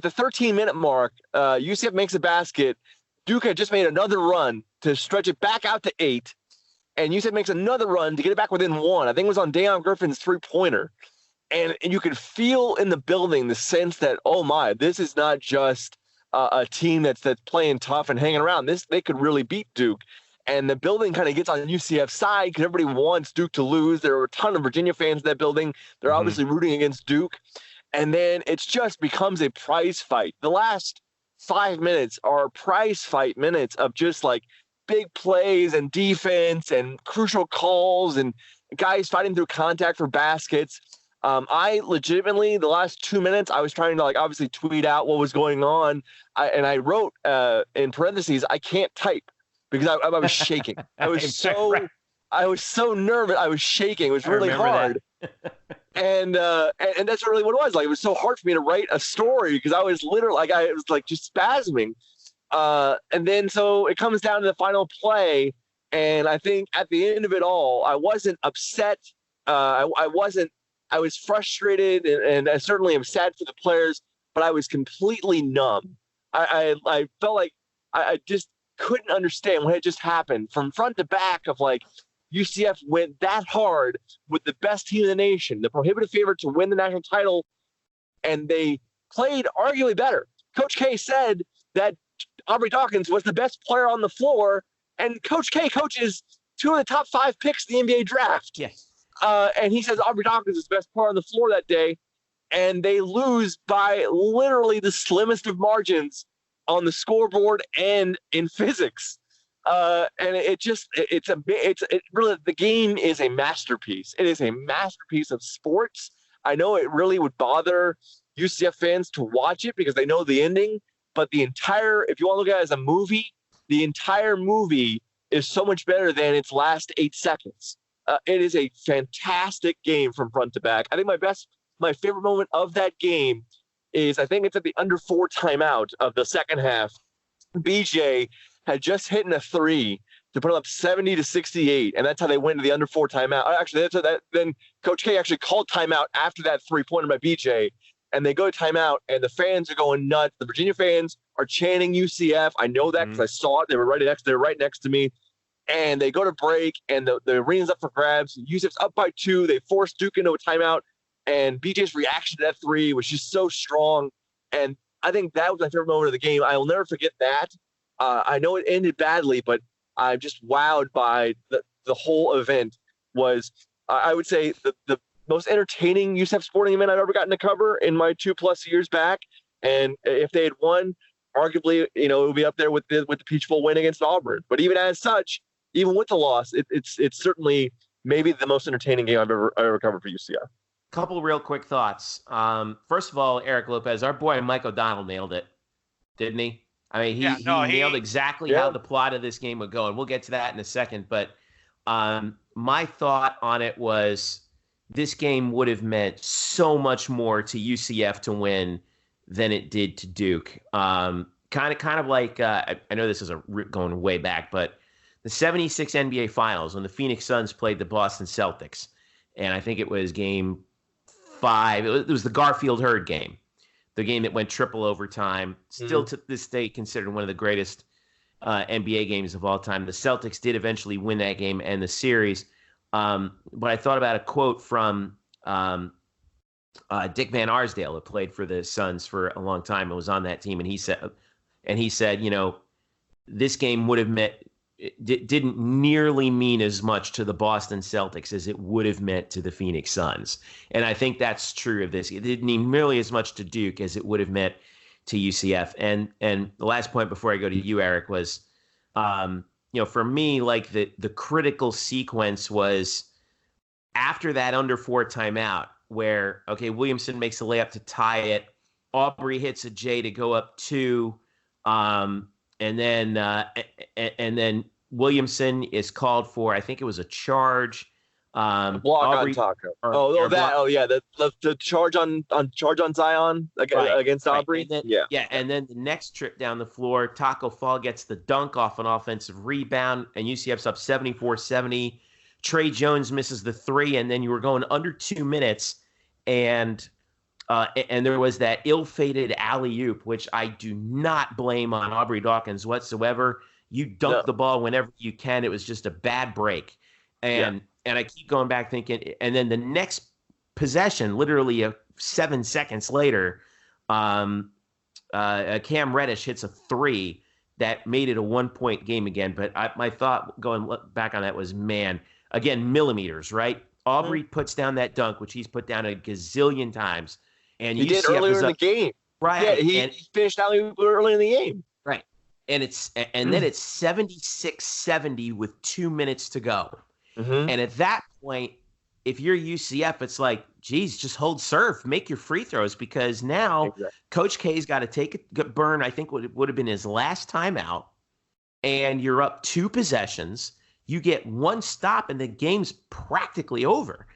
[SPEAKER 3] the 13-minute mark, UCF makes a basket. Duke had just made another run to stretch it back out to 8. And UCF makes another run to get it back within 1. I think it was on Dayon Griffin's 3-pointer. And you could feel in the building the sense that, oh my, this is not just a team that's playing tough and hanging around. They could really beat Duke. And the building kind of gets on UCF's side because everybody wants Duke to lose. There were a ton of Virginia fans in that building. They're obviously rooting against Duke. And then it just becomes a prize fight. The last 5 minutes are prize fight minutes of just like big plays and defense and crucial calls and guys fighting through contact for baskets. I legitimately, the last 2 minutes, I was trying to obviously tweet out what was going on. I wrote in parentheses, I can't type because I was shaking. I was so nervous. I was shaking. It was really hard. And that's really what it was. Like, it was so hard for me to write a story because I was literally it was just spasming. And then so it comes down to the final play. And I think at the end of it all, I wasn't upset. I was frustrated and I certainly am sad for the players, but I was completely numb. I felt like I just couldn't understand what had just happened from front to back of UCF went that hard with the best team in the nation, the prohibitive favorite to win the national title, and they played arguably better. Coach K said that Aubrey Dawkins was the best player on the floor, and Coach K coaches 2 of the top 5 picks in the NBA draft.
[SPEAKER 2] Yes.
[SPEAKER 3] And he says Aubrey Dawkins is the best player on the floor that day. and they lose by literally the slimmest of margins on the scoreboard and in physics. And really, the game is a masterpiece. It is a masterpiece of sports. I know it really would bother UCF fans to watch it because they know the ending, but if you want to look at it as a movie, the entire movie is so much better than its last 8 seconds. It is a fantastic game from front to back. I think my favorite moment of that game is, I think it's at the under 4 timeout of the second half. BJ had just hit a 3 to put them up 70-68, and that's how they went to the under 4 timeout. Actually, then Coach K actually called timeout after that 3-pointer by BJ, and they go to timeout, and the fans are going nuts. The Virginia fans are chanting UCF. I know that because I saw it. They were right next to me. And they go to break, and the arena's up for grabs. UCF's up by 2. They force Duke into a timeout, and BJ's reaction to that 3 was just so strong. And I think that was my favorite moment of the game. I will never forget that. I know it ended badly, but I'm just wowed by the whole event. Was I would say the most entertaining UCF sporting event I've ever gotten to cover in my 2+ years back. And if they had won, arguably, it would be up there with the Peach Bowl win against Auburn. But even as such, even with the loss, it's certainly maybe the most entertaining game I've ever covered for UCF.
[SPEAKER 2] Couple real quick thoughts. First of all, Eric Lopez, our boy Mike O'Donnell nailed it, didn't he? I mean, he nailed exactly how the plot of this game would go, and we'll get to that in a second. But my thought on it was this game would have meant so much more to UCF to win than it did to Duke. Kind of like I know this is going way back, but the 76 NBA Finals when the Phoenix Suns played the Boston Celtics, and I think it was Game 5. It was the Garfield Hurd game, the game that went triple overtime. Still to this day considered one of the greatest NBA games of all time. The Celtics did eventually win that game and the series. But I thought about a quote from Dick Van Arsdale, who played for the Suns for a long time and was on that team, and he said, this game would have meant. It didn't nearly mean as much to the Boston Celtics as it would have meant to the Phoenix Suns. And I think that's true of this. It didn't mean nearly as much to Duke as it would have meant to UCF. And the last point before I go to you, Eric, was, for me, like the critical sequence was after that under 4 timeout where, okay, Williamson makes a layup to tie it. Aubrey hits a J to go up 2. And then Williamson is called for, I think it was a charge.
[SPEAKER 3] Block on Taco. The charge on Zion against Aubrey.
[SPEAKER 2] Right. And then the next trip down the floor, Taco Fall gets the dunk off an offensive rebound, and UCF's up 74-70. Trey Jones misses the 3, and then you were going under 2 minutes, and there was that ill-fated alley-oop, which I do not blame on Aubrey Dawkins whatsoever. You dunk the ball whenever you can. It was just a bad break. And I keep going back thinking, and then the next possession, literally 7 seconds later, Cam Reddish hits a 3 that made it a 1-point game again. But my thought going back on that was, man, again, millimeters, right? Aubrey puts down that dunk, which he's put down a gazillion times. And
[SPEAKER 3] he did earlier in the game.
[SPEAKER 2] Right.
[SPEAKER 3] Yeah, he finished out early in the game.
[SPEAKER 2] Right. And then it's 76-70 with 2 minutes to go. Mm-hmm. And at that point, if you're UCF, it's like, geez, just hold serve, make your free throws, because now Coach K's got to take a burn. I think would have been his last timeout, and you're up 2 possessions. You get 1 stop, and the game's practically over.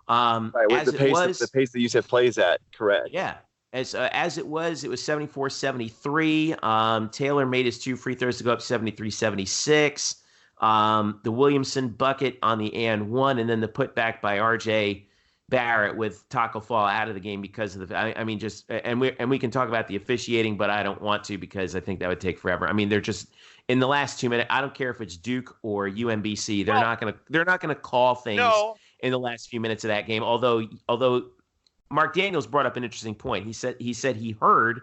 [SPEAKER 3] With the pace that UCF plays at, correct?
[SPEAKER 2] Yeah. As it was 74-73. Taylor made his 2 free throws to go up 73-76. The Williamson bucket on the and 1, and then the putback by R.J. Barrett with Taco Fall out of the game because of we can talk about the officiating, but I don't want to because I think that would take forever. I mean, they're just in the last 2 minutes. I don't care if it's Duke or UMBC. They're not gonna call things in the last few minutes of that game. Although Mark Daniels brought up an interesting point. He said he heard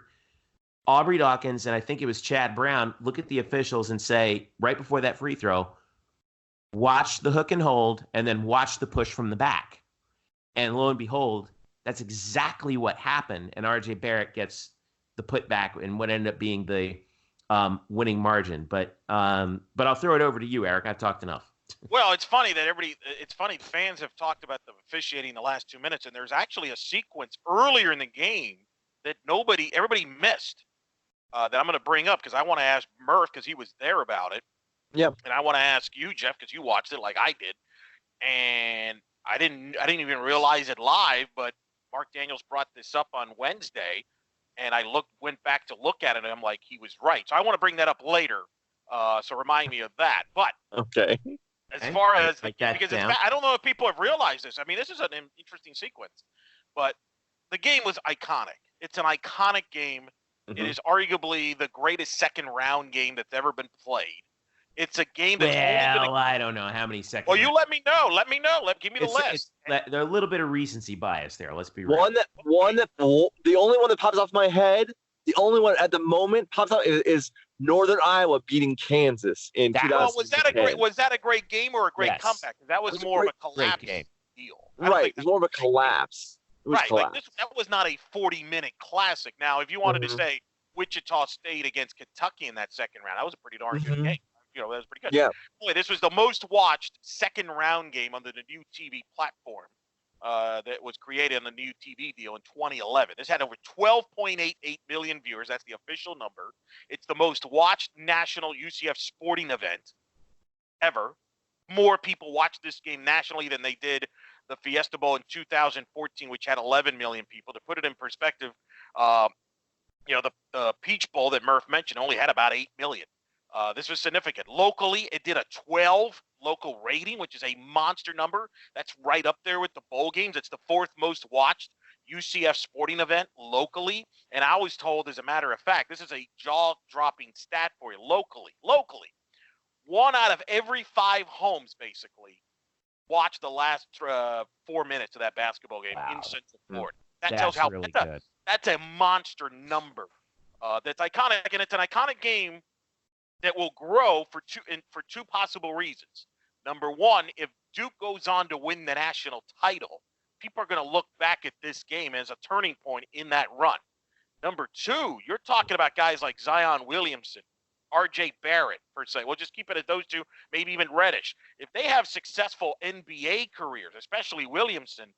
[SPEAKER 2] Aubrey Dawkins and I think it was Chad Brown look at the officials and say right before that free throw, watch the hook and hold, and then watch the push from the back. And lo and behold, That's exactly what happened, and R.J. Barrett gets the putback and what ended up being the winning margin. But I'll throw it over to you, Eric. I've talked enough.
[SPEAKER 4] Well, it's funny that fans have talked about the officiating the last 2 minutes, and there's actually a sequence earlier in the game that everybody missed that I'm going to bring up because I want to ask Murph because he was there about it.
[SPEAKER 3] Yep.
[SPEAKER 4] And I want to ask you, Jeff, because you watched it like I did, and I didn't even realize it live, but Mark Daniels brought this up on Wednesday, and I went back to look at it, and I'm like, he was right. So I want to bring that up later. So remind me of that. But
[SPEAKER 3] okay.
[SPEAKER 4] As far as
[SPEAKER 2] because
[SPEAKER 4] I don't know if people have realized this. I mean, this is an interesting sequence, but the game was iconic. It's an iconic game.
[SPEAKER 2] Mm-hmm.
[SPEAKER 4] It is arguably the greatest second round game that's ever been played. It's a game that's
[SPEAKER 2] I don't know how many seconds.
[SPEAKER 4] Well, you let me know. Give me the list.
[SPEAKER 2] There's a little bit of recency bias there. Let's be real.
[SPEAKER 3] The only one that pops off my head, the only one at the moment pops out is Northern Iowa beating Kansas in 2010.
[SPEAKER 4] Well, was that a great game or a great comeback? That was more of a collapse deal.
[SPEAKER 3] Right, it was more of a collapse.
[SPEAKER 4] Right, like that was not a 40-minute classic. Now, if you wanted to say Wichita State against Kentucky in that second round, that was a pretty darn good game. That was pretty good.
[SPEAKER 3] Yeah.
[SPEAKER 4] Boy, this was the most watched second round game under the new TV platform that was created on the new TV deal in 2011. This had over 12.88 million viewers. That's the official number. It's the most watched national UCF sporting event ever. More people watched this game nationally than they did the Fiesta Bowl in 2014, which had 11 million people. To put it in perspective, the Peach Bowl that Murph mentioned only had about 8 million. This was significant. Locally, it did a 12 local rating, which is a monster number. That's right up there with the bowl games. It's the fourth most watched UCF sporting event locally. And I was told, as a matter of fact, this is a jaw-dropping stat for you. Locally, 1 out of every 5 homes, basically, watched the last 4 minutes of that basketball game in Central Florida. That tells how really good. That's a monster number. That's iconic, and it's an iconic game that will grow for two possible reasons. Number one, if Duke goes on to win the national title, people are going to look back at this game as a turning point in that run. Number two, you're talking about guys like Zion Williamson, R.J. Barrett, per se. We'll just keep it at those two, maybe even Reddish. If they have successful NBA careers, especially Williamson,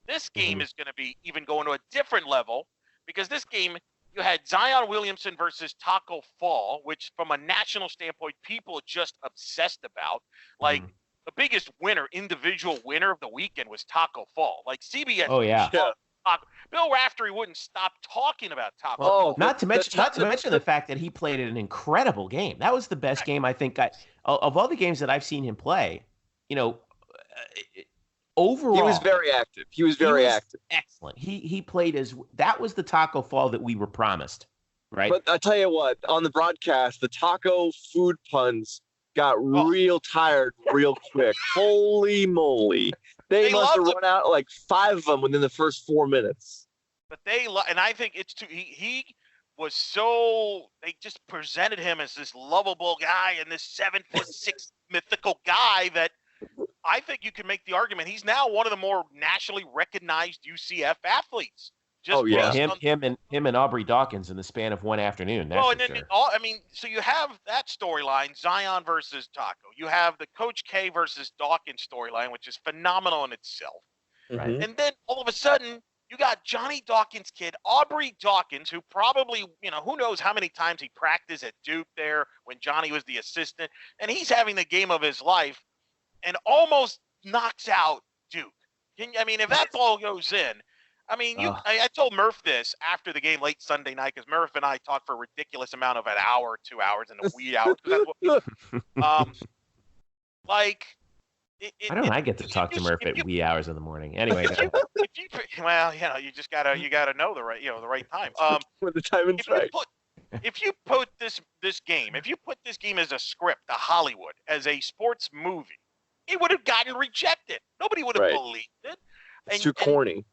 [SPEAKER 4] this game is going to be even going to a different level because this game, you had Zion Williamson versus Taco Fall, which from a national standpoint, people are just obsessed about. Like the biggest individual winner of the weekend was Taco Fall. Like CBS.
[SPEAKER 2] Oh, yeah.
[SPEAKER 4] Bill Raftery wouldn't stop talking about Taco
[SPEAKER 2] Fall.
[SPEAKER 4] Fall.
[SPEAKER 2] Not to mention the fact that he played an incredible game. That was the best game I think of all the games that I've seen him play. Overall,
[SPEAKER 3] he was very active. He was active.
[SPEAKER 2] Excellent. He played that was the Taco Fall that we were promised, right?
[SPEAKER 3] But I tell you what, on the broadcast, the taco food puns got real tired real quick. Holy moly. They must have run out like 5 of them within the first 4 minutes.
[SPEAKER 4] But and I think it's too, he was they just presented him as this lovable guy and this 7'6" mythical guy that I think you can make the argument he's now one of the more nationally recognized UCF athletes.
[SPEAKER 2] Him and Aubrey Dawkins in the span of one afternoon.
[SPEAKER 4] So you have that storyline, Zion versus Taco. You have the Coach K versus Dawkins storyline, which is phenomenal in itself.
[SPEAKER 2] Right.
[SPEAKER 4] And then all of a sudden, you got Johnny Dawkins' kid, Aubrey Dawkins, who probably, who knows how many times he practiced at Duke there when Johnny was the assistant, and he's having the game of his life. And almost knocks out Duke. If that ball goes in, I told Murph this after the game late Sunday night because Murph and I talked for a ridiculous amount of an hour or 2 hours in the wee hours.
[SPEAKER 2] I get to talk to Murph at wee hours in the morning. Anyway,
[SPEAKER 4] you just gotta know the right time.
[SPEAKER 3] When the time is right.
[SPEAKER 4] If you put this game as a script to Hollywood as a sports movie, it would have gotten rejected. Nobody would have believed it.
[SPEAKER 3] It's too corny.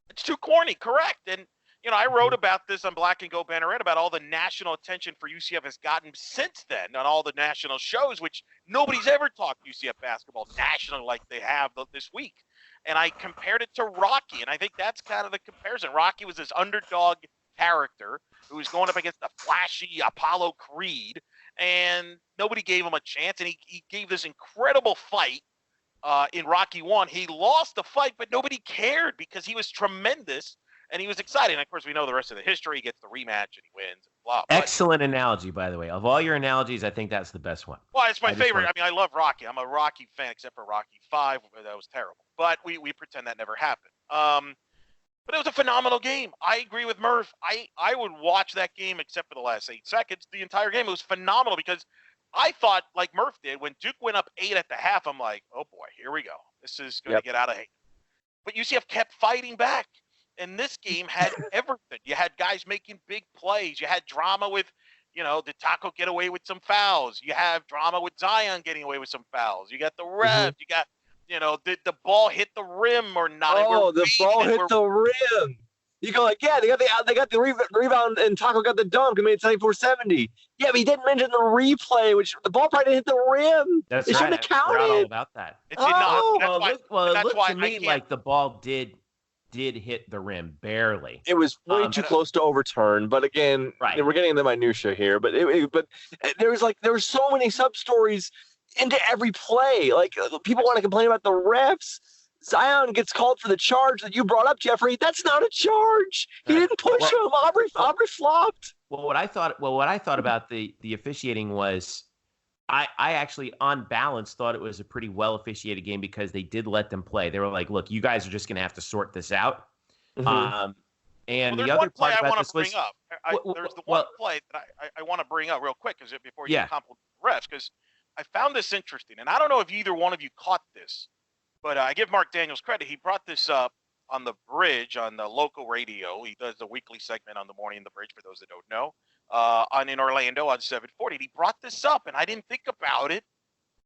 [SPEAKER 4] It's too corny, correct. And, I wrote about this on Black Gold Banneret about all the national attention for UCF has gotten since then on all the national shows, which nobody's ever talked UCF basketball nationally like they have this week. and I compared it to Rocky, and I think that's kind of the comparison. Rocky was this underdog character who was going up against the flashy Apollo Creed, and nobody gave him a chance, and he gave this incredible fight in Rocky 1. He lost the fight, but nobody cared because he was tremendous, and he was exciting. And, of course, we know the rest of the history. He gets the rematch, and he wins. And blah.
[SPEAKER 2] Excellent analogy, by the way. Of all your analogies, I think that's the best one.
[SPEAKER 4] Well, it's my favorite. I mean, I love Rocky. I'm a Rocky fan, except for Rocky 5. That was terrible. But we pretend that never happened. But it was a phenomenal game. I agree with Murph. I would watch that game, except for the last 8 seconds, the entire game. It was phenomenal because I thought, like Murph did, when Duke went up 8 at the half, I'm like, oh, boy, here we go. This is going to get out of hand. But UCF kept fighting back. And this game had everything. You had guys making big plays. You had drama with, did Taco get away with some fouls? You have drama with Zion getting away with some fouls. You got the ref. You got, did the ball hit the rim or not?
[SPEAKER 3] Oh, the ball hit the rim. You go like, yeah, they got the rebound, and Taco got the dunk and made it 74-70. Yeah, but he didn't mention the replay, which the ball probably didn't hit the rim.
[SPEAKER 2] That's
[SPEAKER 3] it
[SPEAKER 2] right.
[SPEAKER 3] shouldn't have counted.
[SPEAKER 2] I forgot all about that.
[SPEAKER 4] It did not.
[SPEAKER 2] It looked to me like the ball did hit the rim barely.
[SPEAKER 3] It was way too close to overturn. But again, we're getting into the minutia here. But there was so many sub stories into every play. Like, people want to complain about the refs. Zion gets called for the charge that you brought up, Jeffrey. That's not a charge. He didn't push him. Aubrey flopped.
[SPEAKER 2] Well, what I thought about the officiating was, I actually, on balance, thought it was a pretty well officiated game because they did let them play. They were like, "Look, you guys are just going to have to sort this out."
[SPEAKER 3] Mm-hmm.
[SPEAKER 2] And the other part about this was,
[SPEAKER 4] there's the one play that I want to bring up real quick before you compliment the refs, because I found this interesting, and I don't know if either one of you caught this. But I give Mark Daniels credit. He brought this up on the Bridge on the local radio. He does the weekly segment on the Morning in the Bridge, for those that don't know, in Orlando on 740. He brought this up, and I didn't think about it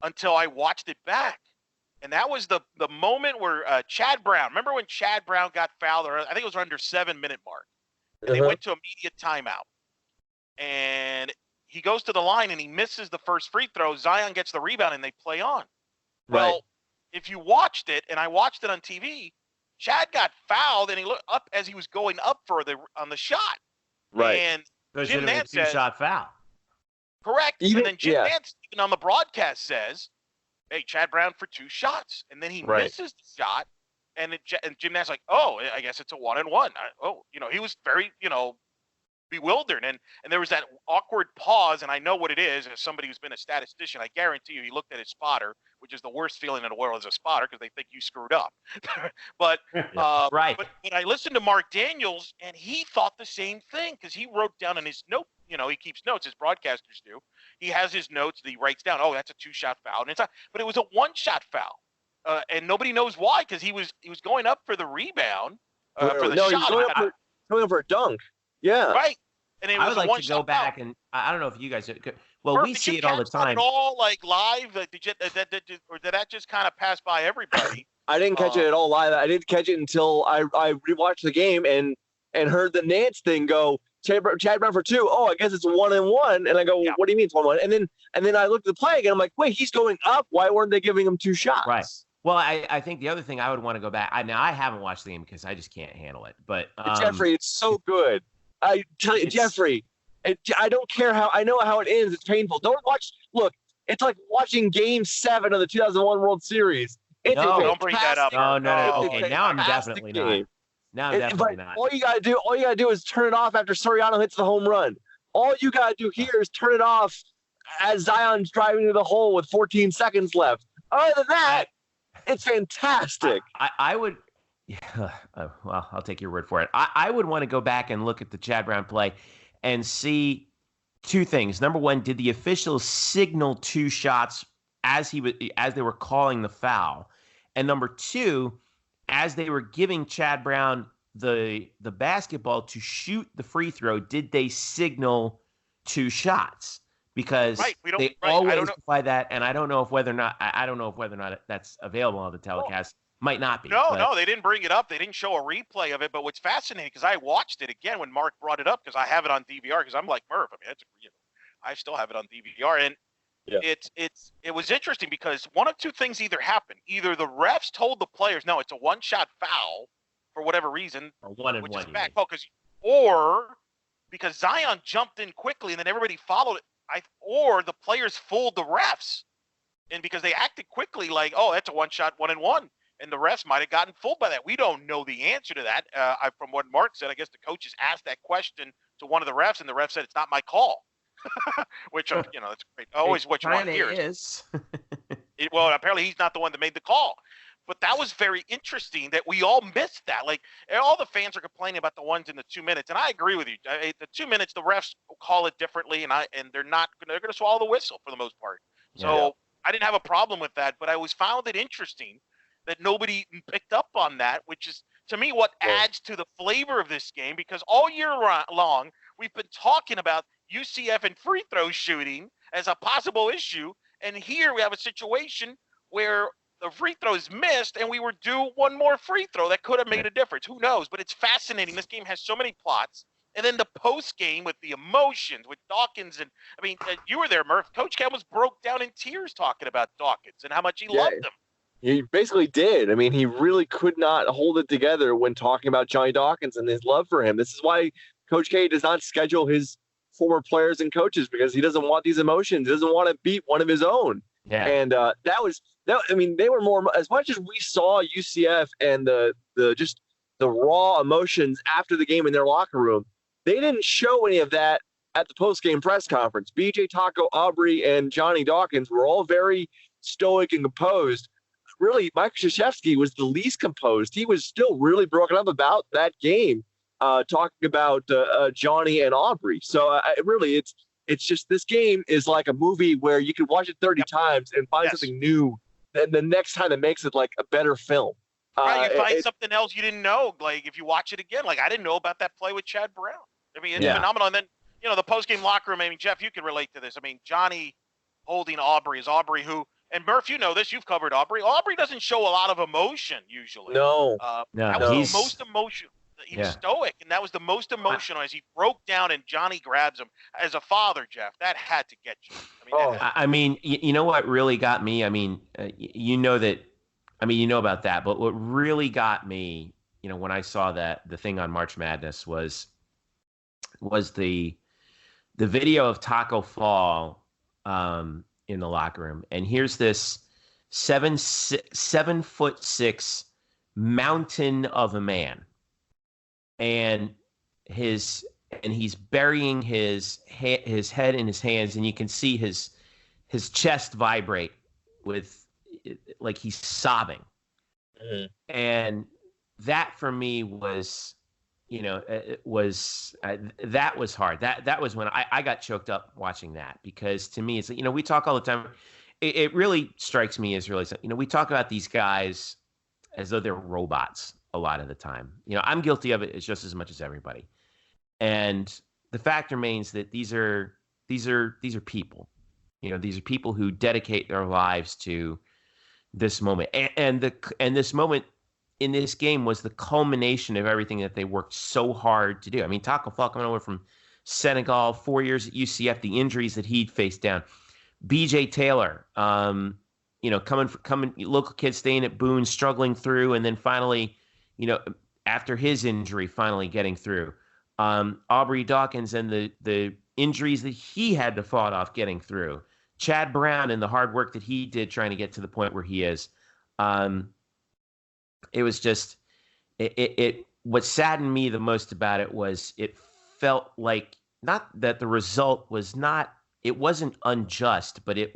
[SPEAKER 4] until I watched it back. And that was the moment where Chad Brown, remember when Chad Brown got fouled, or I think it was under 7-minute mark, and they went to immediate timeout. And he goes to the line, and he misses the first free throw. Zion gets the rebound, and they play on. Well, if you watched it, and I watched it on TV, Chad got fouled, and he looked up as he was going up on the shot.
[SPEAKER 3] Right.
[SPEAKER 4] And
[SPEAKER 2] Jim Nance said, two-shot foul.
[SPEAKER 4] Correct. And then Jim Nance, even on the broadcast, says, hey, Chad Brown for 2 shots. And then he misses the shot, and Jim Nance like, oh, I guess it's a 1-and-1. He was very, bewildered, and there was that awkward pause, and I know what it is. As somebody who's been a statistician, I guarantee you, he looked at his spotter, which is the worst feeling in the world as a spotter, because they think you screwed up. But I listened to Mark Daniels, and he thought the same thing, because he wrote down in his note. He keeps notes, as broadcasters do. He has his notes that he writes down. Oh, that's a 2-shot foul, and it's not. But it was a 1-shot foul, and nobody knows why, because he was going up for the rebound for the shot.
[SPEAKER 3] He was going up for a dunk. Yeah.
[SPEAKER 4] Right. And
[SPEAKER 2] I would like to go back and I don't know if you guys. Well, we see it all the time.
[SPEAKER 4] Did you catch that at all, like live? Or did that just kind of pass by everybody?
[SPEAKER 3] I didn't catch it at all live. I didn't catch it until I rewatched the game and heard the Nance thing go. Chad Brown for 2. Oh, I guess it's 1-and-1. And I go, what do you mean it's 1-1? And then I looked at the play again. I'm like, wait, he's going up. Why weren't they giving him 2 shots?
[SPEAKER 2] Right. Well, I think the other thing I would want to go back. Now I haven't watched the game because I just can't handle it. But
[SPEAKER 3] Jeffrey, it's so good. I tell you, Jeffrey, I don't care I know how it ends. It's painful. Don't watch. Look, it's like watching Game 7 of the 2001 World Series.
[SPEAKER 4] Don't bring that up.
[SPEAKER 2] No. Okay, now I'm definitely not. Now I'm definitely not.
[SPEAKER 3] All you gotta do is turn it off after Soriano hits the home run. All you gotta do here is turn it off as Zion's driving to the hole with 14 seconds left. Other than that, it's fantastic.
[SPEAKER 2] I would. Yeah, well, I'll take your word for it. I would want to go back and look at the Chad Brown play and see 2 things. Number one, did the officials signal 2 shots as they were calling the foul? And number 2, as they were giving Chad Brown the basketball to shoot the free throw, did they signal 2 shots? Because they always apply that, and I don't know whether or not that's available on the telecast. Might not be.
[SPEAKER 4] No, they didn't bring it up. They didn't show a replay of it. But what's fascinating, because I watched it again when Mark brought it up, because I have it on DVR, because I'm like Murph. I mean, I still have it on DVR. And it was interesting because one of two things either happened. Either the refs told the players, no, it's a one-shot foul for whatever reason,
[SPEAKER 2] or 1-1,
[SPEAKER 4] which is back, or because Zion jumped in quickly and then everybody followed it, or the players fooled the refs, and because they acted quickly, like, oh, that's a one-shot, 1-1, and the refs might have gotten fooled by that. We don't know the answer to that. From what Mark said, I guess the coaches asked that question to one of the refs, and the ref said it's not my call. Which, that's great. Always what you want to hear. Well, apparently he's not the one that made the call. But that was very interesting that we all missed that. Like, all the fans are complaining about the ones in the 2 minutes, and I agree with you. The 2 minutes, the refs call it differently, and they're going to swallow the whistle for the most part. So I didn't have a problem with that, but I always found it interesting that nobody picked up on that, which is, to me, what adds to the flavor of this game, because all year long we've been talking about UCF and free throw shooting as a possible issue, and here we have a situation where the free throws missed, and we were due one more free throw that could have made a difference. Who knows? But it's fascinating. This game has so many plots. And then the post game with the emotions with Dawkins, and I mean, you were there, Murph. Coach Campbell broke down in tears talking about Dawkins and how much he loved him.
[SPEAKER 3] He basically did. I mean, he really could not hold it together when talking about Johnny Dawkins and his love for him. This is why Coach K does not schedule his former players and coaches, because he doesn't want these emotions. He doesn't want to beat one of his own. Yeah. And I mean, they were more, as much as we saw UCF and the raw emotions after the game in their locker room, they didn't show any of that at the post-game press conference. BJ, Taco, Aubrey, and Johnny Dawkins were all very stoic and composed. Really, Mike Krzyzewski was the least composed. He was still really broken up about that game, talking about Johnny and Aubrey. So it's just, this game is like a movie where you can watch it 30 times and find something new. And the next time it makes it like a better film.
[SPEAKER 4] Right, you find something else you didn't know. Like if you watch it again, like I didn't know about that play with Chad Brown. I mean, it's phenomenal. And then, the post-game locker room, I mean, Jeff, you can relate to this. I mean, Johnny holding Aubrey is Aubrey who, and Murph, you know this, you've covered Aubrey. Aubrey doesn't show a lot of emotion usually.
[SPEAKER 3] No.
[SPEAKER 4] That was the most emotional. He was stoic, and that was the most emotional as he broke down and Johnny grabs him. As a father, Jeff, that had to get you.
[SPEAKER 2] I mean, you know what really got me? I mean, you know about that, but what really got me, when I saw the thing on March Madness was the video of Taco Fall in the locker room. And here's this 7'6" mountain of a man. And he's burying his head in his hands, and you can see his chest vibrate with, like he's sobbing. Mm-hmm. And that for me was, that was hard. That was when I got choked up watching that, because to me, it's like, we talk all the time. It really strikes me as really, we talk about these guys as though they're robots a lot of the time. I'm guilty of it just as much as everybody. And the fact remains that these are people. These are people who dedicate their lives to this moment. And this moment in this game was the culmination of everything that they worked so hard to do. I mean, Taco Fall coming over from Senegal, 4 years at UCF, the injuries that he'd faced down. BJ Taylor, coming local kid staying at Boone, struggling through, and then finally, after his injury, finally getting through. Aubrey Dawkins and the injuries that he had to fought off getting through. Chad Brown and the hard work that he did trying to get to the point where he is. It was just what saddened me the most about it was it felt like, not that the result was it wasn't unjust, but it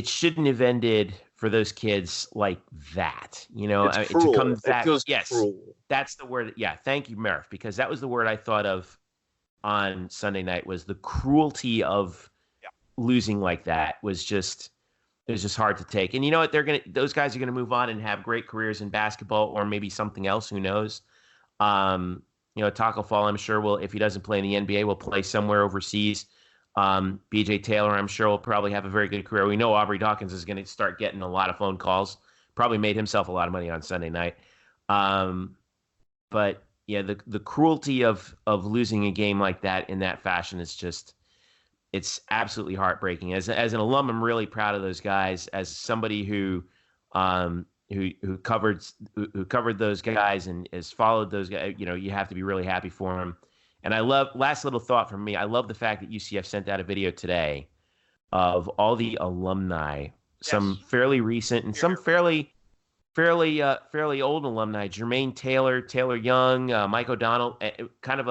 [SPEAKER 2] shouldn't have ended for those kids like that,
[SPEAKER 3] It's cruel.
[SPEAKER 2] To come back. Yes,
[SPEAKER 3] cruel. That's
[SPEAKER 2] the word. Yeah, thank you, Murph, because that was the word I thought of on Sunday night, was the cruelty of losing like that. It was just hard to take. And you know what? Those guys are gonna move on and have great careers in basketball or maybe something else. Who knows? Taco Fall, I'm sure will, if he doesn't play in the NBA, will play somewhere overseas. BJ Taylor, I'm sure, will probably have a very good career. We know Aubrey Dawkins is going to start getting a lot of phone calls. Probably made himself a lot of money on Sunday night. But yeah, the cruelty of losing a game like that in that fashion is just, it's absolutely heartbreaking. As an alum, I'm really proud of those guys. As somebody who covered those guys and has followed those guys, you have to be really happy for them. And I love, last little thought from me, I love the fact that UCF sent out a video today of all the alumni, some fairly recent and some fairly old alumni. Jermaine Taylor, Taylor Young, Mike O'Donnell, kind of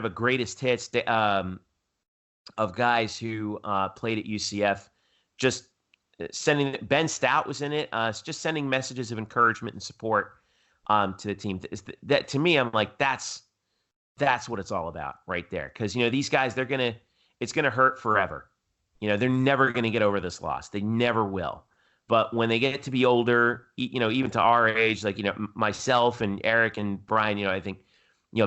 [SPEAKER 2] a greatest hits of guys who played at UCF. Just sending, Ben Stout was in it, just sending messages of encouragement and support to the team. That to me, I'm like, that's what it's all about right there. Because these guys, it's gonna hurt forever. They're never gonna get over this loss. They never will. But when they get to be older, even to our age, like myself and Eric and Brian, I think,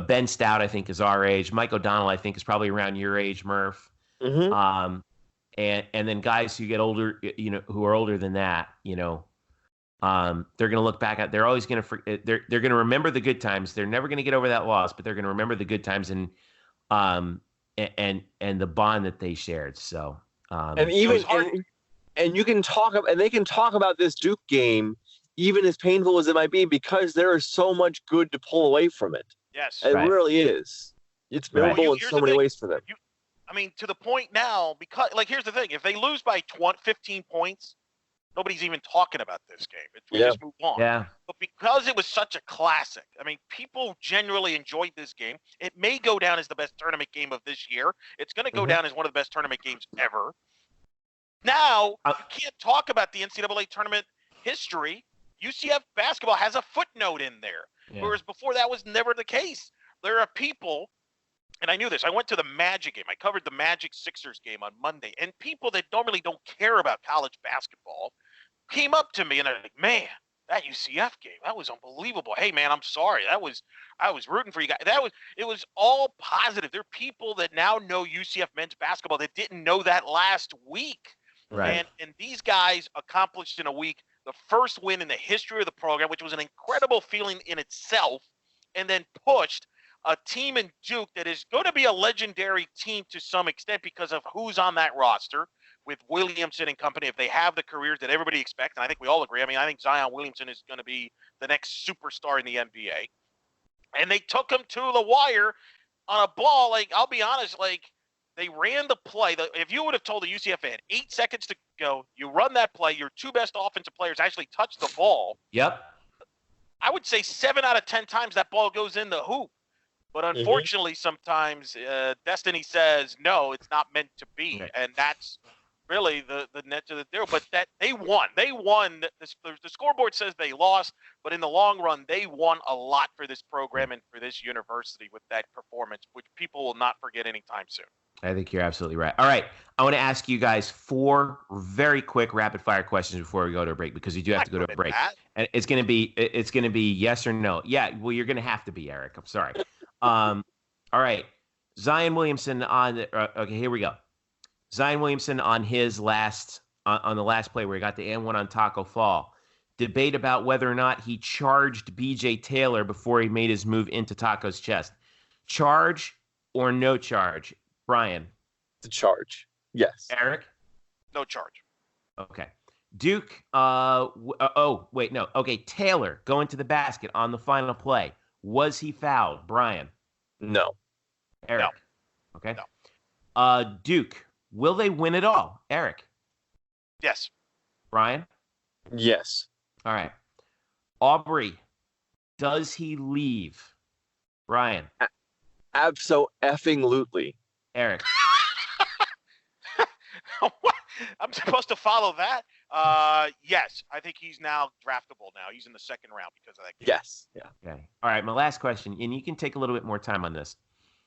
[SPEAKER 2] Ben Stout, I think, is our age. Mike O'Donnell, I think, is probably around your age, Murph.
[SPEAKER 3] Mm-hmm.
[SPEAKER 2] And then guys who get older, who are older than that, they're going to look back at. They're always going to they're going to remember the good times. They're never going to get over that loss, but they're going to remember the good times and the bond that they shared. So
[SPEAKER 3] and you can talk and they can talk about this Duke game, even as painful as it might be, because there is so much good to pull away from it.
[SPEAKER 4] Yes,
[SPEAKER 3] it really is. It's memorable in so many ways for them.
[SPEAKER 4] To the point now, because here's the thing: if they lose by 15 points, nobody's even talking about this game. We just move on.
[SPEAKER 2] Yeah.
[SPEAKER 4] But because it was such a classic, people generally enjoyed this game. It may go down as the best tournament game of this year. It's going to go down as one of the best tournament games ever. Now, you can't talk about the NCAA tournament history. UCF basketball has a footnote in there, whereas before that was never the case. There are people, and I knew this. I went to the Magic game. I covered the Magic Sixers game on Monday, and people that normally don't care about college basketball came up to me and they're like, "Man, that UCF game, that was unbelievable. Hey, man, I'm sorry. I was rooting for you guys. It was all positive. There are people that now know UCF men's basketball that didn't know that last week."
[SPEAKER 2] Right.
[SPEAKER 4] And these guys accomplished in a week the first win in the history of the program, which was an incredible feeling in itself, and then pushed a team in Duke that is going to be a legendary team to some extent because of who's on that roster with Williamson and company, if they have the careers that everybody expects, and I think we all agree. I think Zion Williamson is going to be the next superstar in the NBA. And they took him to the wire on a ball. I'll be honest, they ran the play. If you would have told a UCF fan 8 seconds to go, you run that play, your two best offensive players actually touch the ball.
[SPEAKER 2] Yep.
[SPEAKER 4] I would say 7 out of 10 times that ball goes in the hoop. But unfortunately, sometimes destiny says, no, it's not meant to be. Right. And that's really the net to the deal. But that they won. They won. The scoreboard says they lost, but in the long run, they won a lot for this program and for this university with that performance, which people will not forget anytime soon.
[SPEAKER 2] I think you're absolutely right. All right. I want to ask you guys 4 very quick rapid fire questions before we go to a break, because you do have to go to a break. And it's going to be yes or no. Yeah. Well, you're going to have to be, Eric. I'm sorry. All right. Zion Williamson okay, here we go. Zion Williamson on his on the last play where he got the and one on Taco Fall. Debate about whether or not he charged BJ Taylor before he made his move into Taco's chest. Charge or no charge? Brian.
[SPEAKER 3] The charge. Yes.
[SPEAKER 4] Eric? No charge.
[SPEAKER 2] Okay. Duke. Wait, no. Okay. Taylor going to the basket on the final play. Was he fouled? Brian.
[SPEAKER 3] No.
[SPEAKER 2] Eric.
[SPEAKER 4] No.
[SPEAKER 2] Okay.
[SPEAKER 4] No.
[SPEAKER 2] Duke. Will they win it all? Eric.
[SPEAKER 4] Yes.
[SPEAKER 2] Brian.
[SPEAKER 3] Yes.
[SPEAKER 2] All right. Aubrey. Does he leave? Brian.
[SPEAKER 3] Abso-effing-lutely.
[SPEAKER 2] Eric.
[SPEAKER 4] What? I'm supposed to follow that? Yes. I think he's now draftable now. He's in the second round because of that game.
[SPEAKER 3] Yes. Yeah.
[SPEAKER 2] Okay. All right. My last question, and you can take a little bit more time on this,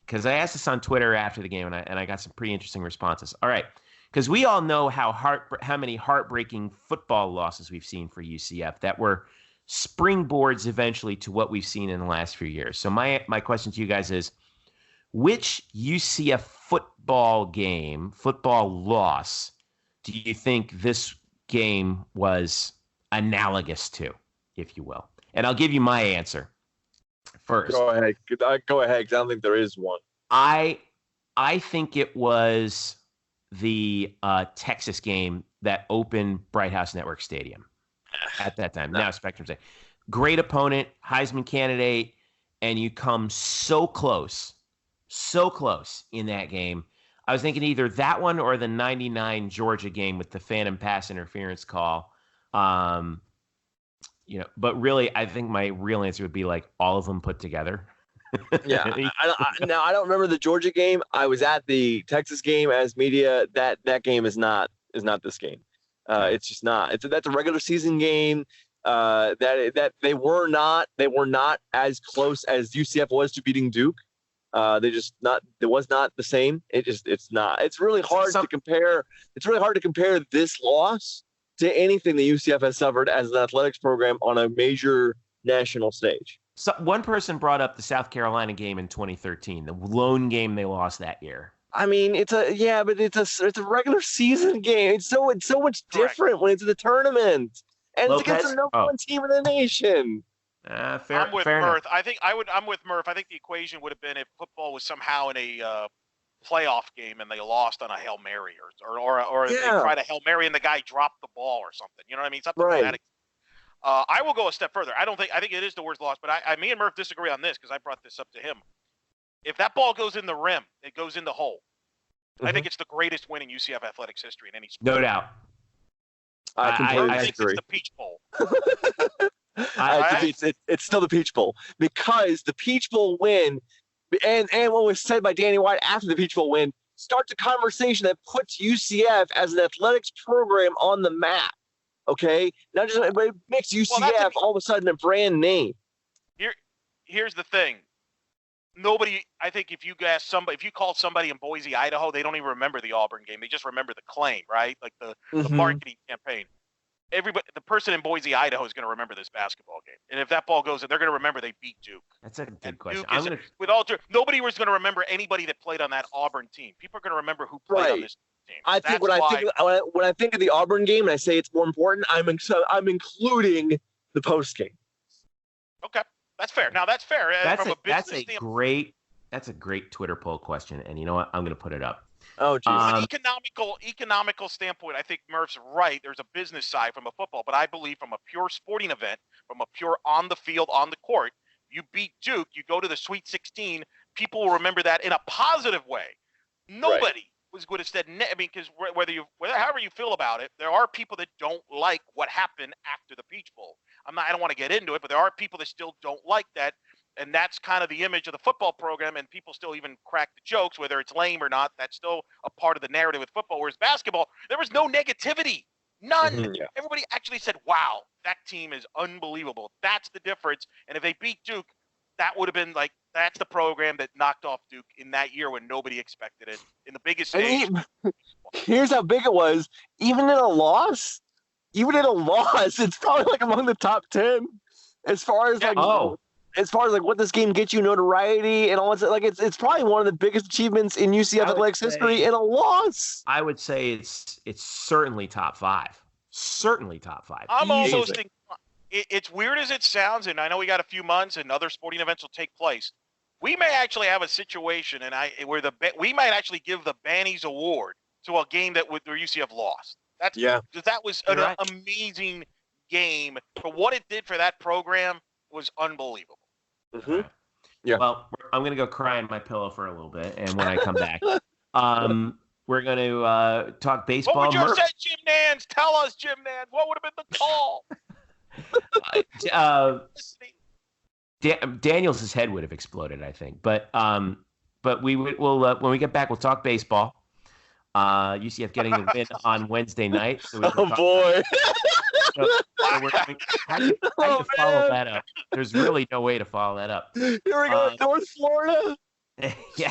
[SPEAKER 2] because I asked this on Twitter after the game, and I got some pretty interesting responses. All right. Because we all know how many heartbreaking football losses we've seen for UCF that were springboards eventually to what we've seen in the last few years. So my question to you guys is, which UCF football loss do you think this game was analogous to, if you will? And I'll give you my answer first.
[SPEAKER 3] Go ahead. Go ahead, because I don't think there is one.
[SPEAKER 2] I I think it was the Texas game that opened Bright House Network Stadium at that time. Now Spectrum say, great opponent, Heisman candidate, and you come so close in that game. I was thinking either that one or the 99 Georgia game with the phantom pass interference call. But really, I think my real answer would be like all of them put together.
[SPEAKER 3] Yeah. I don't remember the Georgia game. I was at the Texas game as media. That game is not this game. It's just not. That's a regular season game. That they were not as close as UCF was to beating Duke. It was not the same. It's not. It's really hard to compare. It's really hard to compare this loss to anything the UCF has suffered as an athletics program on a major national stage.
[SPEAKER 2] So one person brought up the South Carolina game in 2013, the lone game they lost that year.
[SPEAKER 3] I mean, it's a regular season game. It's so much different when it's in the tournament, and it's against the number one team in the nation.
[SPEAKER 2] Fair.
[SPEAKER 4] I'm with Murph. I'm with Murph. I think the equation would have been if football was somehow in a playoff game and they lost on a Hail Mary or they tried a Hail Mary and the guy dropped the ball or something. You know what I mean? Something like that. I will go a step further. I think it is the worst loss, but me and Murph disagree on this because I brought this up to him. If that ball goes in the rim, it goes in the hole. I think it's the greatest win in UCF athletics history in any sport.
[SPEAKER 2] No doubt.
[SPEAKER 3] I completely disagree.
[SPEAKER 4] It's the Peach Bowl.
[SPEAKER 3] It's still the Peach Bowl because the Peach Bowl win and what was said by Danny White after the Peach Bowl win starts a conversation that puts UCF as an athletics program on the map. Okay, not just it makes UCF all of a sudden a brand name.
[SPEAKER 4] Here's the thing. Nobody, I think, if you call somebody in Boise, Idaho, they don't even remember the Auburn game. They just remember the claim, right? Like the marketing campaign. The person in Boise, Idaho, is going to remember this basketball game, and if that ball goes in, they're going to remember they beat Duke.
[SPEAKER 2] That's a good question.
[SPEAKER 4] Nobody was going to remember anybody that played on that Auburn team. People are going to remember who played on this team.
[SPEAKER 3] I think when I think of the Auburn game and I say it's more important, I'm including the post game.
[SPEAKER 4] Okay, that's fair. Now that's fair.
[SPEAKER 2] That's a great Twitter poll question, and you know what? I'm going to put it up.
[SPEAKER 3] Oh, geez.
[SPEAKER 4] From an economical standpoint, I think Murph's right. There's a business side from a football, but I believe from a pure sporting event, from a pure on the field, on the court, you beat Duke, you go to the Sweet 16, people will remember that in a positive way. Nobody was good at said, because however you feel about it, there are people that don't like what happened after the Peach Bowl. I don't want to get into it, but there are people that still don't like that. And that's kind of the image of the football program, and people still even crack the jokes, whether it's lame or not. That's still a part of the narrative with football. Whereas basketball, there was no negativity. None. Everybody actually said, wow, that team is unbelievable. That's the difference. And if they beat Duke, that would have been like, that's the program that knocked off Duke in that year when nobody expected it. In the biggest stage.
[SPEAKER 3] Here's how big it was. Even in a loss, it's probably like among the top 10 as far as what this game gets you notoriety and all that. Like it's probably one of the biggest achievements in UCF athletics history in a loss.
[SPEAKER 2] I would say it's certainly top 5. Certainly top 5.
[SPEAKER 4] I'm almost thinking, it's weird as it sounds, and I know we got a few months and other sporting events will take place. We may actually have a situation where we might actually give the Bannies Award to a game where UCF lost. That was an amazing game. For what it did for that program was unbelievable.
[SPEAKER 3] Mm-hmm. Yeah.
[SPEAKER 2] Well, I'm going to go cry in my pillow for a little bit, and when I come back, we're going to talk baseball.
[SPEAKER 4] What would you have said, Jim Nance? Tell us, Jim Nance. What would have been the call?
[SPEAKER 2] Daniels' head would have exploded, I think. But we'll when we get back, we'll talk baseball. UCF getting the win on Wednesday night. So
[SPEAKER 3] boy.
[SPEAKER 2] How do you follow that up? There's really no way to follow that up.
[SPEAKER 3] Here we go, North Florida.
[SPEAKER 2] Yeah,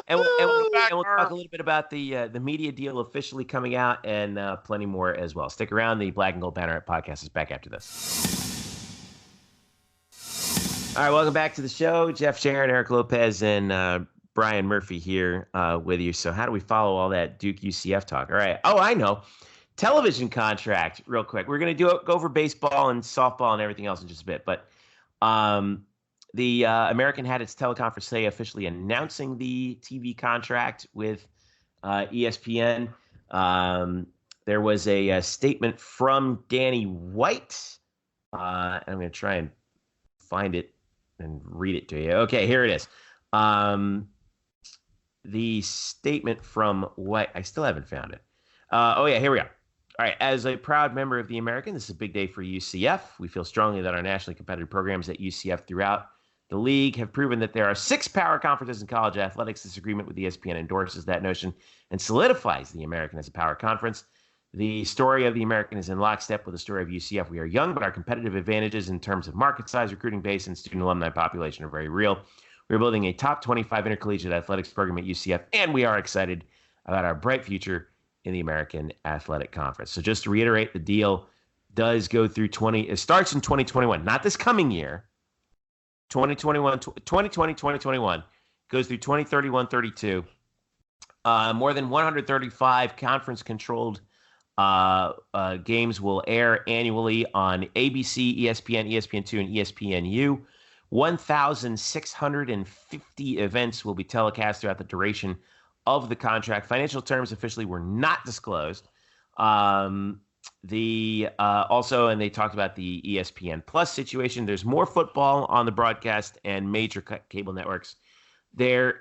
[SPEAKER 2] and we'll talk a little bit about the media deal officially coming out and plenty more as well. Stick around. The Black and Gold Banneret Podcast is back after this. All right, welcome back to the show. Jeff Sharon, Eric Lopez, and Brian Murphy here with you. So how do we follow all that Duke UCF talk? All right. Oh, I know. Television contract, real quick. We're going to go over baseball and softball and everything else in just a bit. But The American had its teleconference today officially announcing the TV contract with ESPN. There was a statement from Danny White. I'm going to try and find it and read it to you. Okay, here it is. The statement from White. I still haven't found it. Oh, yeah, here we go. All right, as a proud member of the American, this is a big day for UCF. We feel strongly that our nationally competitive programs at UCF throughout the league have proven that there are 6 power conferences in college athletics. This agreement with ESPN endorses that notion and solidifies the American as a power conference. The story of the American is in lockstep with the story of UCF. We are young, but our competitive advantages in terms of market size, recruiting base, and student alumni population are very real. We're building a top 25 intercollegiate athletics program at UCF, and we are excited about our bright future in the American Athletic Conference. So just to reiterate, the deal does go through it starts in 2021, not this coming year. 2021 goes through 2031-32. More than 135 conference-controlled games will air annually on ABC, ESPN, ESPN2, and ESPNU. 1,650 events will be telecast throughout the duration of the contract. Financial terms officially were not disclosed. Also, and they talked about the ESPN Plus situation. There's more football on the broadcast and major cable networks. I'm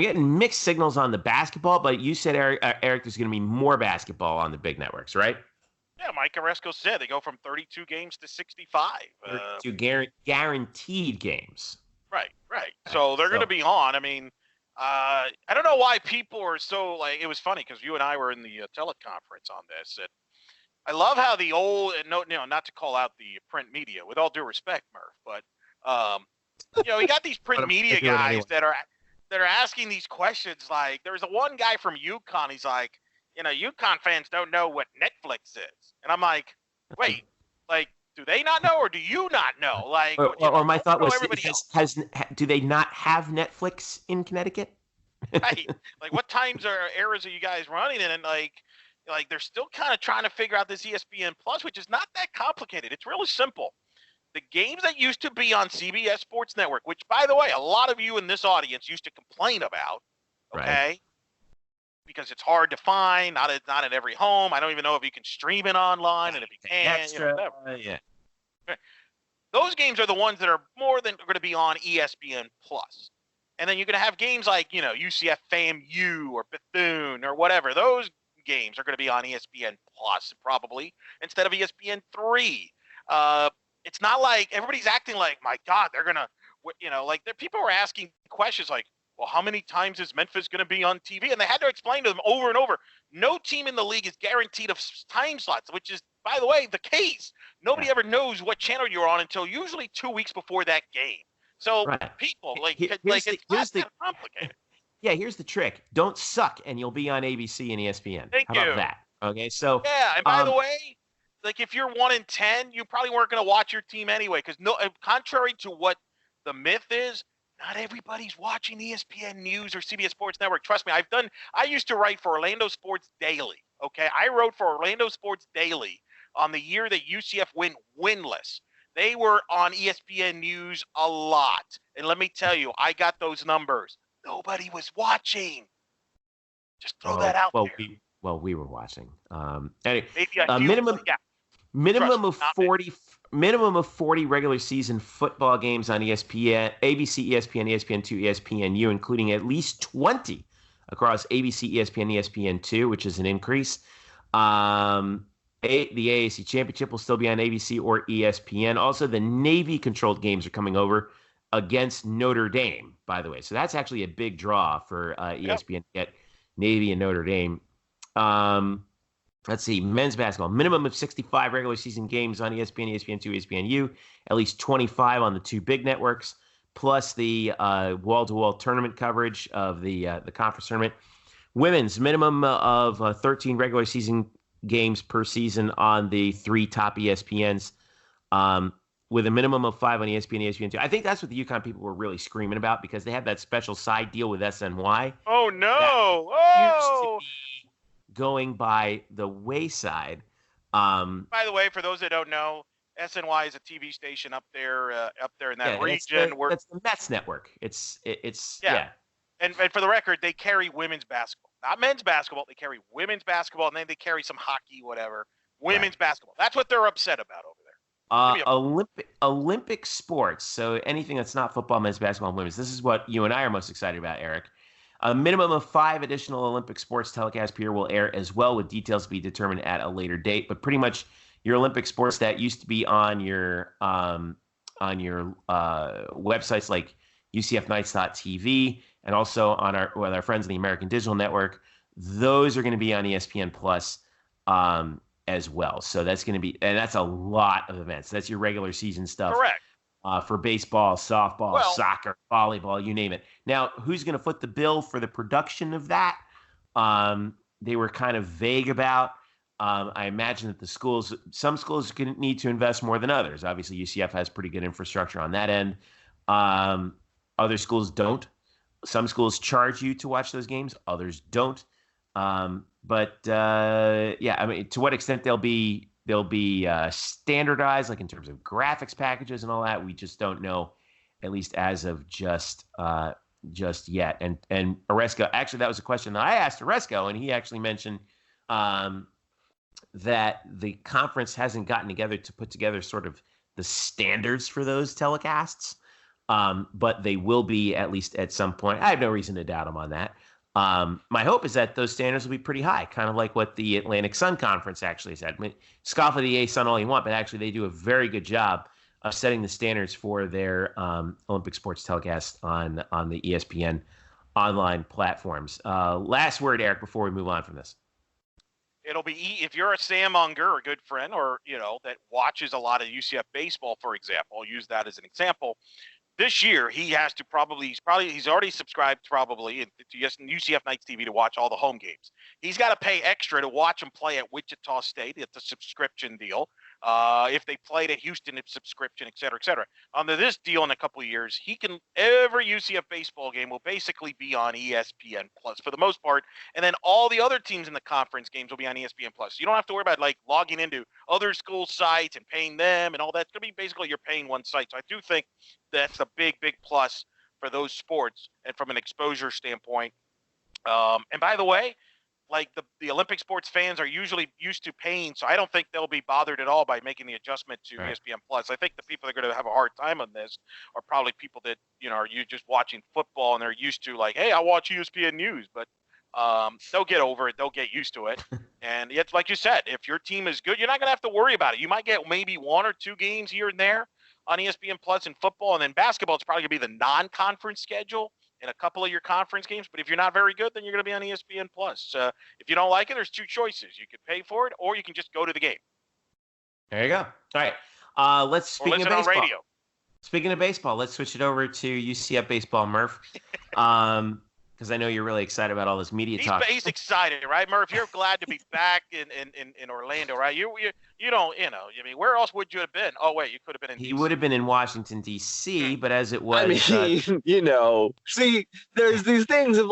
[SPEAKER 2] getting mixed signals on the basketball, but you said, Eric, there's going to be more basketball on the big networks, right?
[SPEAKER 4] Yeah, Mike Oresco said they go from 32 games to 65.
[SPEAKER 2] 32 guaranteed games.
[SPEAKER 4] Right. So they're going to be on. I mean, I don't know why people are so it was funny because you and I were in the teleconference on this. And I love how the old, not to call out the print media with all due respect, Murph, but you got these print media guys that are asking these questions. Like there was one guy from UConn. He's like, UConn fans don't know what Netflix is, and I'm like, wait, do they not know or do you not know?
[SPEAKER 2] Or my thought was, do they not have Netflix in Connecticut?
[SPEAKER 4] Right. What times or eras are you guys running in? And they're still kind of trying to figure out this ESPN Plus, which is not that complicated. It's really simple. The games that used to be on CBS Sports Network, which, by the way, a lot of you in this audience used to complain about, okay?
[SPEAKER 2] Right.
[SPEAKER 4] Because it's hard to find, not at every home. I don't even know if you can stream it online, and if you can, whatever.
[SPEAKER 2] Yeah.
[SPEAKER 4] Those games are the ones that are more than going to be on ESPN Plus. And then you're going to have games like, UCF FAMU or Bethune or whatever. Those games are going to be on ESPN Plus probably instead of ESPN 3. It's not like everybody's acting like, my God, they're going to, people were asking questions like, well, how many times is Memphis going to be on TV? And they had to explain to them over and over, no team in the league is guaranteed of time slots, which is, by the way, the case. Nobody ever knows what channel you're on until usually 2 weeks before that game. So people, it's not that complicated.
[SPEAKER 2] Yeah, here's the trick. Don't suck, and you'll be on ABC and ESPN.
[SPEAKER 4] Thank you.
[SPEAKER 2] How about that? Okay, so.
[SPEAKER 4] Yeah, and by the way, if you're 1-10, you probably weren't going to watch your team anyway, because contrary to what the myth is, not everybody's watching ESPN News or CBS Sports Network. Trust me, I used to write for Orlando Sports Daily, okay? I wrote for Orlando Sports Daily on the year that UCF went winless. They were on ESPN News a lot. And let me tell you, I got those numbers. Nobody was watching. Just throw that out there.
[SPEAKER 2] We were watching. Anyway,
[SPEAKER 4] maybe
[SPEAKER 2] minimum of 40 regular season football games on ESPN, ABC, ESPN, ESPN2, ESPNU, including at least 20 across ABC, ESPN, ESPN2, which is an increase. The AAC Championship will still be on ABC or ESPN. Also, the Navy-controlled games are coming over against Notre Dame, by the way. So that's actually a big draw for ESPN to get Navy and Notre Dame. Let's see, men's basketball. Minimum of 65 regular season games on ESPN, ESPN2, ESPNU. At least 25 on the two big networks, plus the wall-to-wall tournament coverage of the conference tournament. Women's minimum of 13 regular season games per season on the three top ESPNs, with a minimum of 5 on ESPN, ESPN2. I think that's what the UConn people were really screaming about because they had that special side deal with SNY.
[SPEAKER 4] Oh, no.
[SPEAKER 2] Used to be going by the wayside.
[SPEAKER 4] By the way, for those that don't know, SNY is a TV station up there in that region.
[SPEAKER 2] That's the Mets network. It's
[SPEAKER 4] yeah. And for the record, they carry women's basketball, not men's basketball. They carry women's basketball, and then they carry some hockey, whatever. Women's basketball. That's what they're upset about over there.
[SPEAKER 2] Olympic sports. So anything that's not football, men's basketball, and women's. This is what you and I are most excited about, Eric. A minimum of 5 additional Olympic sports telecasts per year will air as well, with details to be determined at a later date. But pretty much your Olympic sports that used to be on your websites like UCFnights.tv and also on with our friends in the American Digital Network, those are going to be on ESPN Plus as well. So that's going to be, and that's a lot of events. That's your regular season stuff.
[SPEAKER 4] Correct.
[SPEAKER 2] For baseball, softball, soccer, volleyball, you name it. Now, who's going to foot the bill for the production of that? They were kind of vague about. I imagine that some schools can need to invest more than others. Obviously, UCF has pretty good infrastructure on that end. Other schools don't. Some schools charge you to watch those games. Others don't. But I mean, to what extent they'll be standardized, like in terms of graphics packages and all that, we just don't know, at least as of just yet. And Oresco, actually, that was a question that I asked Oresco, and he actually mentioned that the conference hasn't gotten together to put together sort of the standards for those telecasts, but they will be at least at some point. I have no reason to doubt him on that. My hope is that those standards will be pretty high, kind of like what the Atlantic Sun Conference actually said. I mean, scoff at the A-Sun all you want, but actually they do a very good job of setting the standards for their Olympic sports telecast on the ESPN online platforms. Last word, Eric, before we move on from this.
[SPEAKER 4] It'll be, if you're a Sam Unger, a good friend, or, that watches a lot of UCF baseball, for example, I'll use that as an example. This year, he has to he's already subscribed probably to UCF Nights TV to watch all the home games. He's got to pay extra to watch them play at Wichita State. It's a subscription deal. If they played at Houston, it's subscription, et cetera, et cetera. Under this deal in a couple of years, every UCF baseball game will basically be on ESPN Plus for the most part. And then all the other teams in the conference games will be on ESPN Plus. You don't have to worry about logging into other school sites and paying them and all that. It's going to be basically you're paying one site. So I do think that's a big, big plus for those sports and from an exposure standpoint. And by the way, the Olympic sports fans are usually used to paying, so I don't think they'll be bothered at all by making the adjustment to ESPN Plus. I think the people that are going to have a hard time on this are probably people that are you just watching football and they're used to hey, I watch ESPN News, but they'll get over it. They'll get used to it. And it's like you said, if your team is good, you're not going to have to worry about it. You might get maybe 1 or 2 games here and there on ESPN Plus in football, and then basketball, it's probably going to be the non-conference schedule in a couple of your conference games. But if you're not very good, then you're going to be on ESPN Plus. If you don't like it, there's 2 choices. You can pay for it, or you can just go to the game.
[SPEAKER 2] There you go. All right. Speaking of baseball.
[SPEAKER 4] On radio.
[SPEAKER 2] Speaking of baseball, let's switch it over to UCF baseball, Murph. Because I know you're really excited about all this media talk.
[SPEAKER 4] He's excited, right, Murph? You're glad to be back in Orlando, right? You don't, I mean, where else would you have been? Oh, wait, you could have been in
[SPEAKER 2] He would have been in Washington, D.C., but as it was...
[SPEAKER 3] I mean, see, there's these things of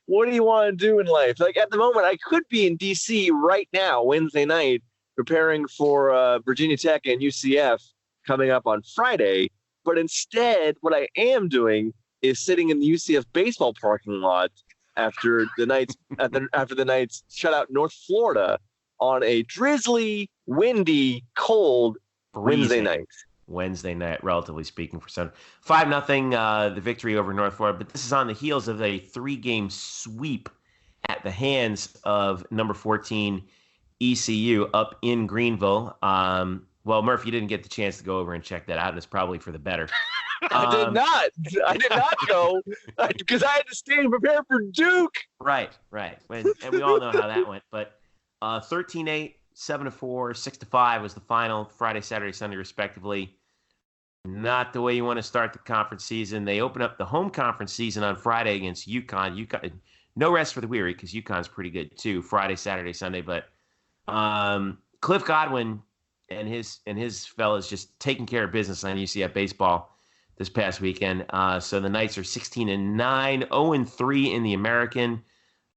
[SPEAKER 3] what do you want to do in life? At the moment, I could be in D.C. right now, Wednesday night, preparing for Virginia Tech and UCF coming up on Friday. But instead, what I am doing is sitting in the UCF baseball parking lot after the Knights shut out North Florida on a drizzly, windy, cold Wednesday night.
[SPEAKER 2] Wednesday night, relatively speaking, for some 5-0 the victory over North Florida. But this is on the heels of a 3-game sweep at the hands of number 14 ECU up in Greenville. Well, Murph, you didn't get the chance to go over and check that out, and it's probably for the better.
[SPEAKER 3] I did not go because I had to stay and prepare for Duke.
[SPEAKER 2] Right. And we all know how that went. But 13-8, 7-4, 6-5 was the final Friday, Saturday, Sunday, respectively. Not the way you want to start the conference season. They open up the home conference season on Friday against UConn. UConn, no rest for the weary because UConn's pretty good too. Friday, Saturday, Sunday. But Cliff Godwin and his fellas just taking care of business on UCF baseball this past weekend. So the Knights are 16-9, 0-3 in the American.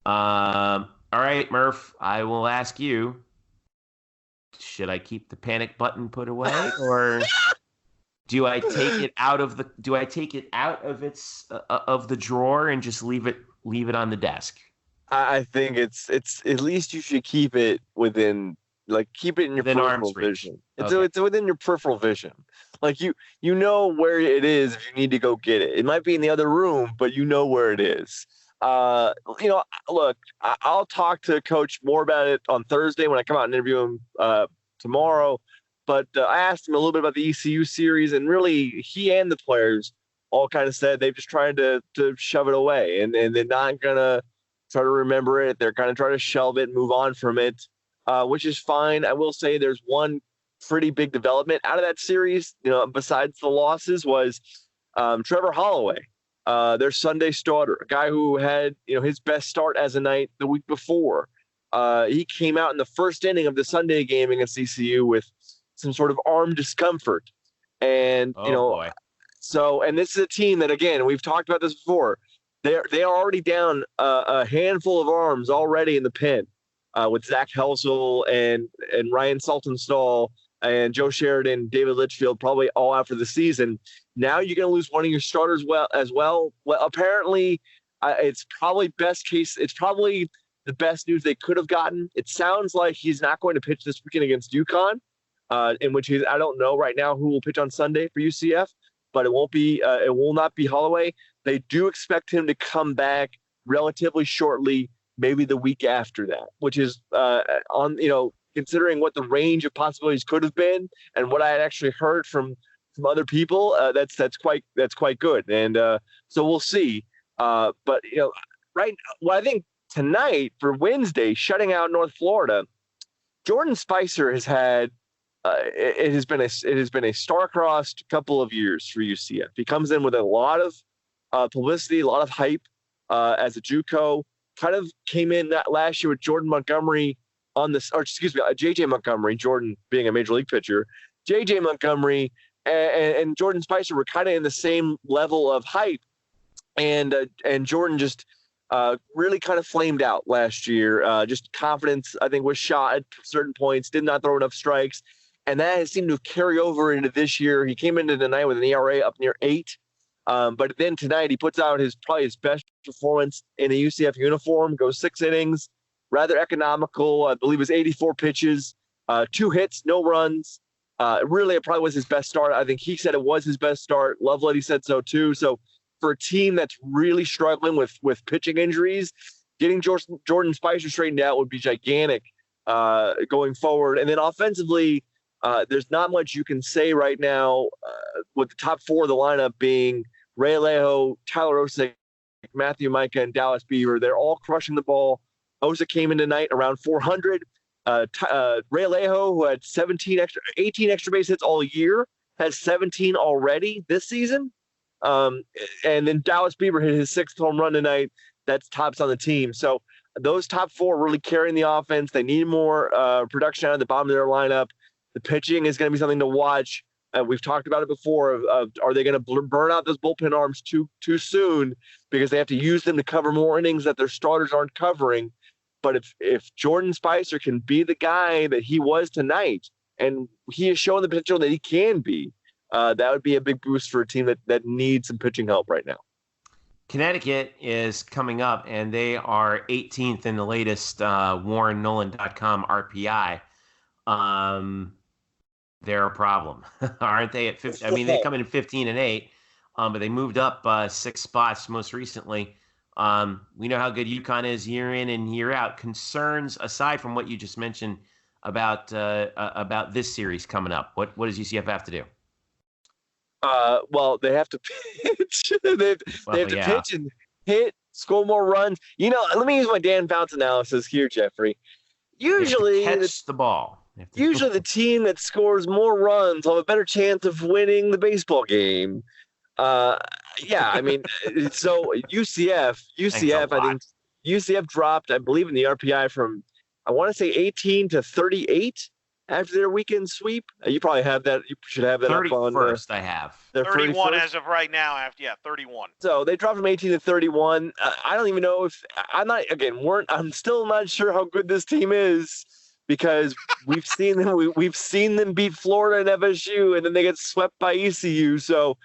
[SPEAKER 2] All right, Murph, I will ask you, should I keep the panic button put away, or do I take it out of the its of the drawer and just leave it on the desk?
[SPEAKER 3] I think it's at least you should keep it within, like, keep it in your peripheral vision. It's within your peripheral vision. Like you know where it is if you need to go get it. It might be in the other room, but you know where it is. Look, I'll talk to Coach more about it on Thursday when I come out and interview him tomorrow. But I asked him a little bit about the ECU series, and really he and the players all kind of said they've just tried to shove it away, and they're not gonna try to remember it. They're kind of trying to shelve it and move on from it, which is fine. I will say there's one pretty big development out of that series, besides the losses, was Trevor Holloway, their Sunday starter, a guy who had, his best start as a Knight the week before. He came out in the first inning of the Sunday game against ECU with some sort of arm discomfort. And,
[SPEAKER 2] boy.
[SPEAKER 3] So, and this is a team that, again, we've talked about this before. They are already down a handful of arms already in the pen, with Zach Helsel and Ryan Saltonstall and Joe Sheridan, David Litchfield, probably all out for the season. Now you're going to lose one of your starters as well. Well, apparently, it's probably best case. It's probably the best news they could have gotten. It sounds like he's not going to pitch this weekend against UConn, in which I don't know right now who will pitch on Sunday for UCF, but it will not be Holloway. They do expect him to come back relatively shortly, maybe the week after that, which is considering what the range of possibilities could have been and what I had actually heard from other people, that's quite good. And so we'll see. But I think tonight for Wednesday, shutting out North Florida, Jordan Spicer has had it has been a star-crossed couple of years for UCF. He comes in with a lot of publicity, a lot of hype as a JUCO. Kind of came in that last year with Jordan Montgomery JJ Montgomery, Jordan being a major league pitcher, JJ Montgomery and Jordan Spicer were kind of in the same level of hype, and Jordan just really kind of flamed out last year. Just confidence, I think, was shot at certain points, did not throw enough strikes, and that has seemed to carry over into this year. He came into the night with an ERA up near 8, but then tonight he puts out probably his best performance in a UCF uniform, goes 6 innings, rather economical. I believe it was 84 pitches, 2 hits, no runs. Really, it probably was his best start. I think he said it was his best start. Lovelady said so too. So for a team that's really struggling with pitching injuries, getting Jordan Spicer straightened out would be gigantic going forward. And then offensively, there's not much you can say right now with the top 4 of the lineup being Ray Alejo, Tyler Osick, Matthew Micah, and Dallas Beaver. They're all crushing the ball. Osick came in tonight around 400. Ray Alejo, who had 18 extra base hits all year, has 17 already this season. And then Dallas Beaver hit his 6th home run tonight. That's tops on the team. So those top 4 really carrying the offense. They need more production out of the bottom of their lineup. The pitching is going to be something to watch. We've talked about it before. Are they going to burn out those bullpen arms too soon because they have to use them to cover more innings that their starters aren't covering? But if Jordan Spicer can be the guy that he was tonight, and he has shown the potential that he can be, that would be a big boost for a team that needs some pitching help right now.
[SPEAKER 2] Connecticut is coming up, and they are 18th in the latest WarrenNolan.com RPI. They're a problem, aren't they? At 50, I mean, they come in 15-8, but they moved up 6 spots most recently. We know how good UConn is year in and year out. Concerns aside from what you just mentioned about this series coming up, what does UCF have to do?
[SPEAKER 3] Well, they have to pitch. they have to pitch and hit, score more runs. Let me use my Dan Fouts analysis here, Jeffrey. Usually,
[SPEAKER 2] catch the ball.
[SPEAKER 3] Usually, the team that scores more runs will have a better chance of winning the baseball game. I mean, so UCF, I think UCF dropped, I believe, in the RPI from, I want to say 18 to 38 after their weekend sweep. You probably have that. You should have that
[SPEAKER 2] 31st,
[SPEAKER 3] up on.
[SPEAKER 2] I have.
[SPEAKER 4] 31
[SPEAKER 3] 31st.
[SPEAKER 4] as of right now. 31.
[SPEAKER 3] So they dropped from 18 to 31. I don't even know if I'm still not sure how good this team is. because we've seen them beat Florida and FSU, and then they get swept by ECU. So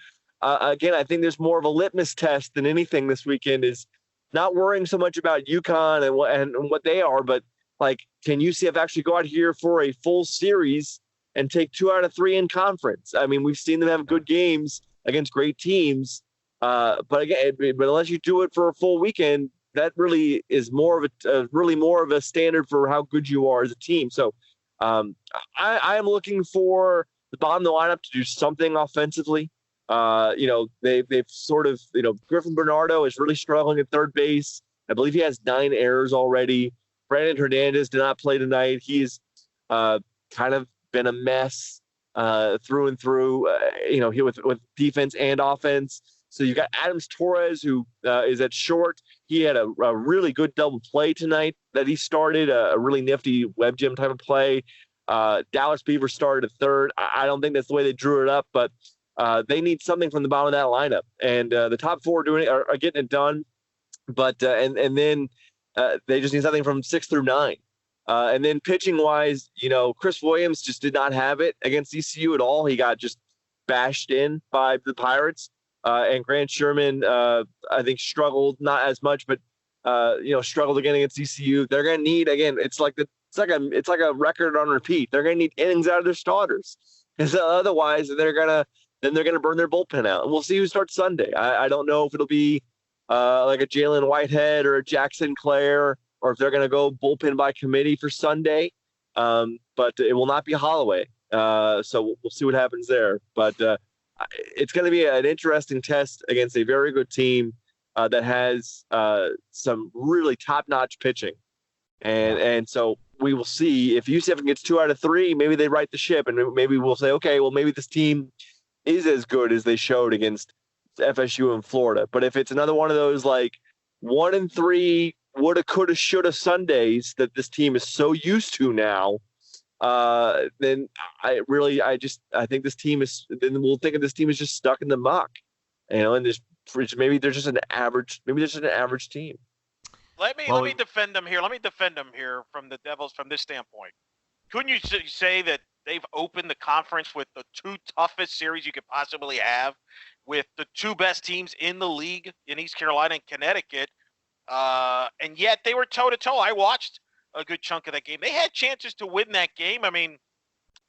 [SPEAKER 3] again, I think there's more of a litmus test than anything this weekend, is not worrying so much about UConn and what they are, but like, can UCF actually go out here for a full series and take 2 out of 3 in conference? I mean, we've seen them have good games against great teams, but unless you do it for a full weekend, that really is more of a standard for how good you are as a team. So I am looking for the bottom of the lineup to do something offensively. They've sort of, Griffin Bernardo is really struggling at third base. I believe he has 9 errors already. Brandon Hernandez did not play tonight. He's kind of been a mess through and through, here with defense and offense. So you got Adams Torres, who is at short. He had a really good double play tonight that he started, a really nifty web gym type of play. Dallas Beaver started at third. I don't think that's the way they drew it up, but they need something from the bottom of that lineup. And the top 4 are getting it done. But and then they just need something from 6 through 9. And then pitching-wise, Chris Williams just did not have it against ECU at all. He got just bashed in by the Pirates. And Grant Sherman, I think, struggled, not as much, but struggled again against ECU. They're going to need, again, it's like a record on repeat. They're going to need innings out of their starters, because otherwise they're going to burn their bullpen out. And we'll see who starts Sunday. I don't know if it'll be like a Jalen Whitehead or a Jackson Clare, or if they're going to go bullpen by committee for Sunday. But it will not be Holloway. So we'll see what happens there. But it's going to be an interesting test against a very good team that has some really top-notch pitching. And so we will see if UCF gets 2 out of 3, maybe they right the ship, and maybe we'll say, okay, well, maybe this team is as good as they showed against FSU and Florida. But if it's another one of those like 1 and 3 woulda, coulda, shoulda Sundays that this team is so used to now, then I think this team is. Then we'll think of this team as just stuck in the muck, and maybe they're just an average. Maybe they're just an average team.
[SPEAKER 4] Let me defend them here. Let me defend them here from the Devils from this standpoint. Couldn't you say that they've opened the conference with the 2 toughest series you could possibly have, with the 2 best teams in the league in East Carolina and Connecticut, and yet they were toe-to-toe. I watched a good chunk of that game. They had chances to win that game. I mean,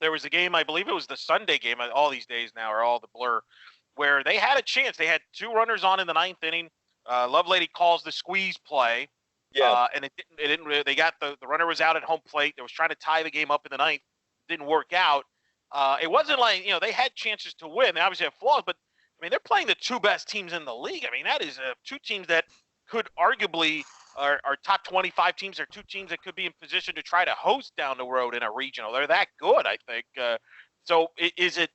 [SPEAKER 4] there was a game, I believe it was the Sunday game, all ththese days now are all the blur, where they had a chance. They had 2 runners on in the 9th inning. Lovelady calls the squeeze play. Yeah. And it didn't really, they got the runner was out at home plate. They was trying to tie the game up in the 9th. Didn't work out. It wasn't like, they had chances to win. They obviously have flaws, but I mean, they're playing the 2 best teams in the league. I mean, that is 2 teams that could arguably are top 25 teams. They're 2 teams that could be in position to try to host down the road in a regional. They're that good, I think. So is it,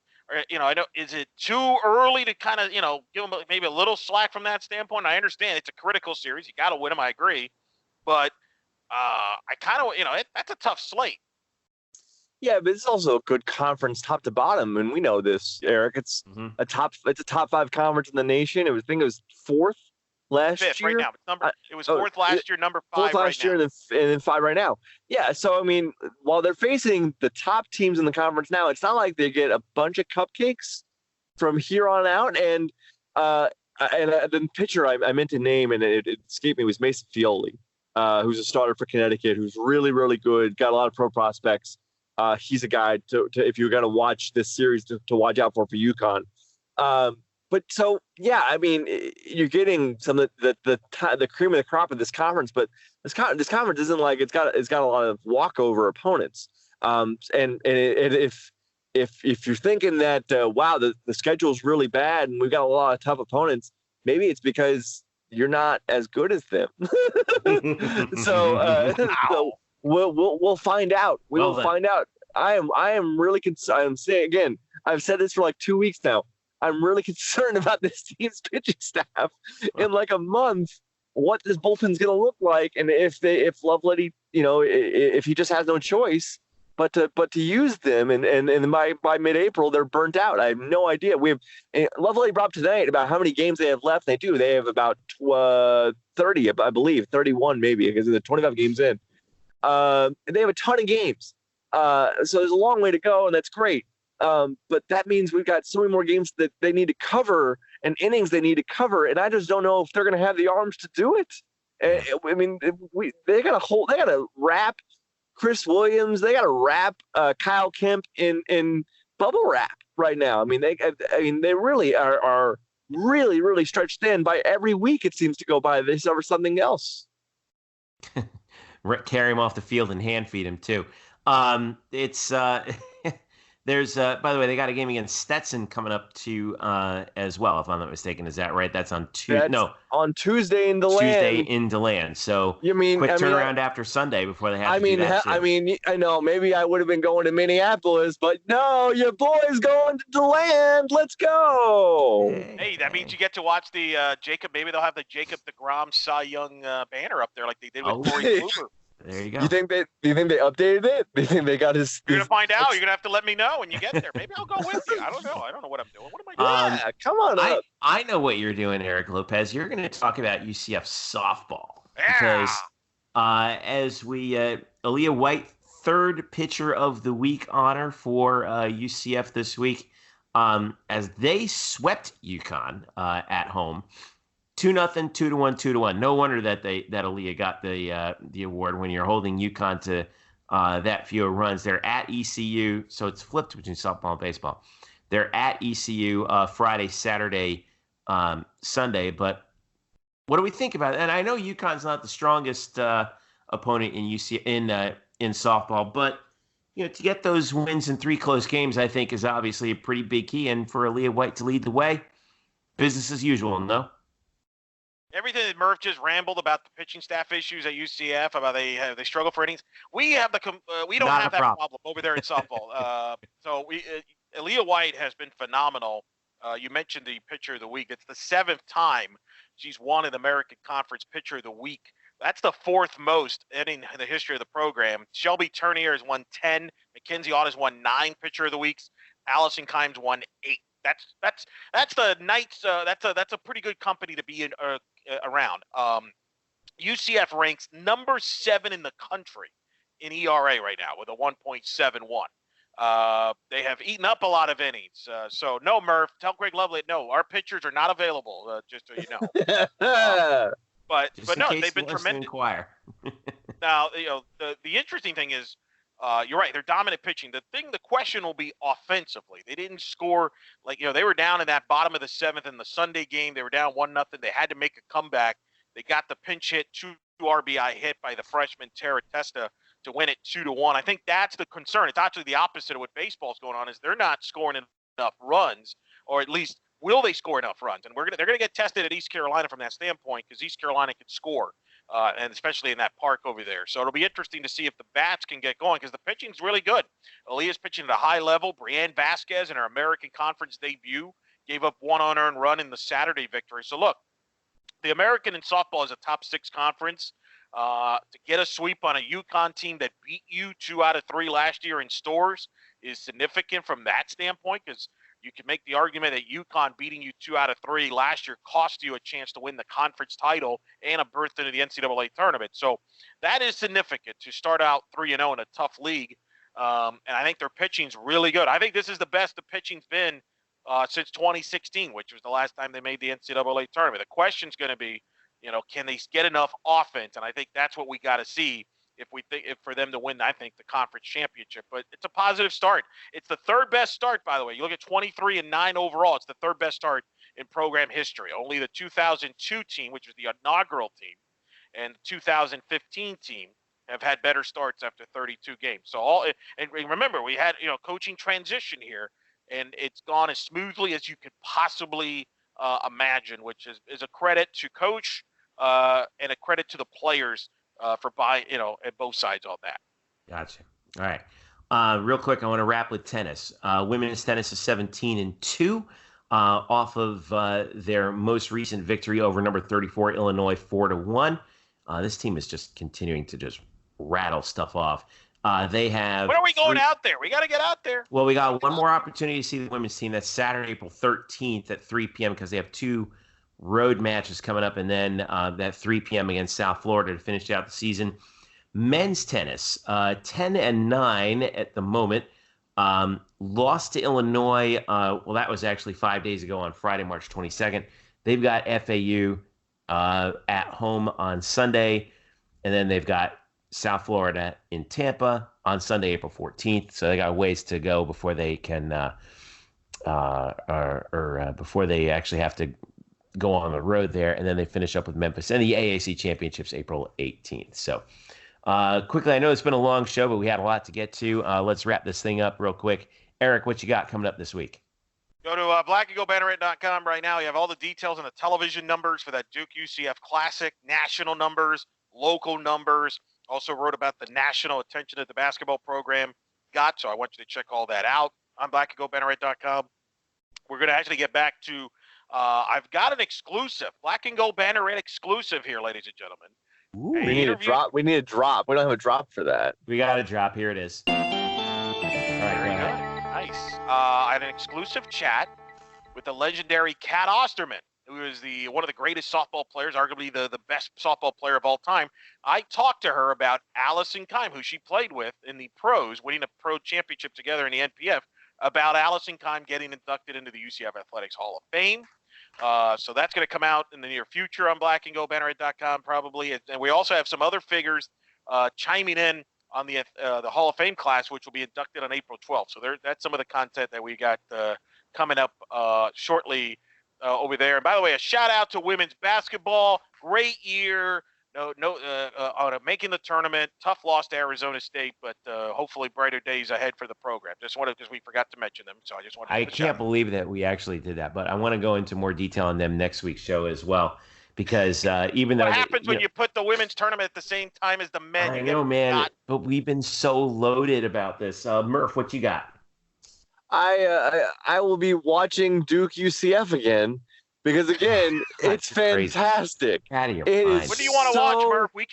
[SPEAKER 4] is it too early to kind of, give them maybe a little slack from that standpoint? I understand it's a critical series. You got to win them. I agree. But I kind of, that's a tough slate.
[SPEAKER 3] Yeah, but it's also a good conference top to bottom, and we know this, Eric. It's a top 5 conference in the nation. I think it was 4th last
[SPEAKER 4] 5th
[SPEAKER 3] year.
[SPEAKER 4] Right now. It was 4th last year, number 5
[SPEAKER 3] 4th last year, and then 5 right now. Yeah, so I mean, while they're facing the top teams in the conference now, it's not like they get a bunch of cupcakes from here on out. And the pitcher I meant to name, and it escaped me, was Mason Fioli, who's a starter for Connecticut, who's really, really good, got a lot of pro prospects. He's a guy to if you're going to watch this series to watch out for UConn. But so, yeah, I mean, you're getting some of the cream of the crop of this conference, but this conference isn't like it's got a lot of walkover opponents. And if you're thinking that wow, the schedule's really bad and we've got a lot of tough opponents, maybe it's because you're not as good as them. So we'll find out. We'll find out. I am really concerned. I'm saying again, I've said this for like 2 weeks now. I'm really concerned about this team's pitching staff in like a month. What this bullpen's going to look like, and if Lovelady, if he just has no choice but to use them, and by mid-April they're burnt out. I have no idea. Lovelady brought up tonight about how many games they have left. They have about 30, I believe, 31 maybe, because they're 25 games in. And they have a ton of games. So there's a long way to go, and that's great. But that means we've got so many more games that they need to cover and innings they need to cover, and I just don't know if they're going to have the arms to do it. I mean, they got to wrap Chris Williams, they got to wrap Kyle Kemp in bubble wrap right now. I mean, they really are really stretched thin. By every week it seems to go by, they discover something else.
[SPEAKER 2] Carry him off the field and hand feed him too. There's by the way, they got a game against Stetson coming up too as well, if I'm not mistaken. Is that right? That's on Tuesday. No,
[SPEAKER 3] on Tuesday in DeLand.
[SPEAKER 2] Tuesday in DeLand. So quick turnaround after Sunday before they have to do that.
[SPEAKER 3] I know maybe I would have been going to Minneapolis, but no, your boy's going to DeLand. Let's go.
[SPEAKER 4] Hey, that means you get to watch the Jacob. Maybe they'll have the Jacob deGrom Cy Young banner up there like they did with Corey Kluber.
[SPEAKER 2] There you go.
[SPEAKER 3] Do you think they updated it? Do you think they got his?
[SPEAKER 4] You're gonna find out. You're gonna have to let me know when you get there. Maybe I'll go with you. I don't know. I don't know what I'm doing. What am I doing?
[SPEAKER 3] Come on up.
[SPEAKER 2] I know what you're doing, Eric Lopez. You're going to talk about UCF softball because as we Aaliyah White, third pitcher of the week honor for UCF this week, as they swept UConn at home. 2-0, 2-1, 2-1. No wonder that Aaliyah got the award when you're holding UConn to that few runs. They're at ECU, so it's flipped between softball and baseball. They're at ECU Friday, Saturday, Sunday. But what do we think about it? And I know UConn's not the strongest opponent in in softball, but to get those wins in 3 close games, I think is obviously a pretty big key. And for Aaliyah White to lead the way, business as usual, no?
[SPEAKER 4] Everything that Murph just rambled about the pitching staff issues at UCF, about they struggle for innings. We have we don't have that problem over there in softball. Aaliyah White has been phenomenal. You mentioned the pitcher of the week. It's the 7th time she's won an American Conference Pitcher of the Week. That's the 4th most in the history of the program. Shelby Turnier has won 10. Mackenzie Ott has won 9 Pitcher of the Weeks. Allison Kimes won 8. That's the Knights. That's a pretty good company to be in around. UCF ranks number 7 in the country in ERA right now with a 1.71. They have eaten up a lot of innings. So no, Murph, tell Greg Lovely, no, our pitchers are not available. Just so you know. But no, they've been tremendous. Now the interesting thing is. You're right. They're dominant pitching. The question will be offensively. They didn't score they were down in that bottom of the 7th in the Sunday game. They were down 1-0. They had to make a comeback. They got the pinch hit, 2 RBI hit by the freshman Tara Testa to win it 2-1. I think that's the concern. It's actually the opposite of what baseball's going on is they're not scoring enough runs, or at least will they score enough runs? And they're going to get tested at East Carolina from that standpoint because East Carolina can score. And especially in that park over there. So it'll be interesting to see if the bats can get going because the pitching's really good. Aaliyah's pitching at a high level. Brianne Vasquez in her American Conference debut gave up 1 unearned run in the Saturday victory. So look, the American in softball is a top 6 conference. To get a sweep on a UConn team that beat you 2 out of 3 last year in Stores is significant from that standpoint because you can make the argument that UConn beating you 2 out of 3 last year cost you a chance to win the conference title and a berth into the NCAA tournament. So that is significant to start out 3-0 in a tough league. And I think their pitching's really good. I think this is the best the pitching's been since 2016, which was the last time they made the NCAA tournament. The question's going to be, can they get enough offense? And I think that's what we got to see if for them to win, I think, the conference championship. But it's a positive start. It's the 3rd best start, by the way. You look at 23-9 overall. It's the 3rd best start in program history. Only the 2002 team, which was the inaugural team, and the 2015 team have had better starts after 32 games. So and remember, we had coaching transition here, and it's gone as smoothly as you could possibly imagine, which is a credit to coach and a credit to the players. For at both sides on that.
[SPEAKER 2] Gotcha. All right. Real quick, I want to wrap with tennis. Women's tennis is 17-2 off of their most recent victory over number 34 Illinois 4-1. This team is just continuing to just rattle stuff off. They have.
[SPEAKER 4] When are we going out there? We got to get out there.
[SPEAKER 2] Well, we got one more opportunity to see the women's team. That's Saturday, April 13th at 3 p.m. because they have 2 road matches coming up, and then that 3 p.m. against South Florida to finish out the season. Men's tennis, 10-9 at the moment. Lost to Illinois. Well, that was actually 5 days ago on Friday, March 22nd. They've got FAU at home on Sunday, and then they've got South Florida in Tampa on Sunday, April 14th. So they got ways to go before they can, before they actually have to go on the road there, and then they finish up with Memphis and the AAC Championships April 18th. So quickly, I know it's been a long show, but we had a lot to get to. Let's wrap this thing up real quick. Eric, what you got coming up this week?
[SPEAKER 4] Go to blackandgoldbanneret.com right now. You have all the details on the television numbers for that Duke UCF Classic, national numbers, local numbers. Also wrote about the national attention that the basketball program got, so I want you to check all that out on blackandgoldbanneret.com. We're going to actually get back to I've got an exclusive, Black and Gold Banneret exclusive here, ladies and gentlemen.
[SPEAKER 3] Ooh, we need a drop. We need a drop. We don't have a drop for that.
[SPEAKER 2] We got a drop. Here it is. All right,
[SPEAKER 4] Very good. Nice. I had an exclusive chat with the legendary Kat Osterman, who is one of the greatest softball players, arguably the best softball player of all time. I talked to her about Allison Keim, who she played with in the pros, winning a pro championship together in the NPF, about Allison Keim getting inducted into the UCF Athletics Hall of Fame. So that's going to come out in the near future on blackandgoldbanneret.com probably. And we also have some other figures chiming in on the Hall of Fame class, which will be inducted on April 12th. So that's some of the content that we got coming up shortly over there. And by the way, a shout out to women's basketball. Great year. Making the tournament. Tough loss to Arizona State, but hopefully brighter days ahead for the program. Because we forgot to mention them, so I just wanted to.
[SPEAKER 2] I can't believe that we actually did that, but I want to go into more detail on them next week's show as well, because even though
[SPEAKER 4] what happens when you put the women's tournament at the same time as the men?
[SPEAKER 2] I know, man, but we've been so loaded about this. Murph, what you got?
[SPEAKER 3] I will be watching Duke UCF again. Because again, it's fantastic.
[SPEAKER 2] Out of your mind.
[SPEAKER 4] What do you want to watch, Murph? We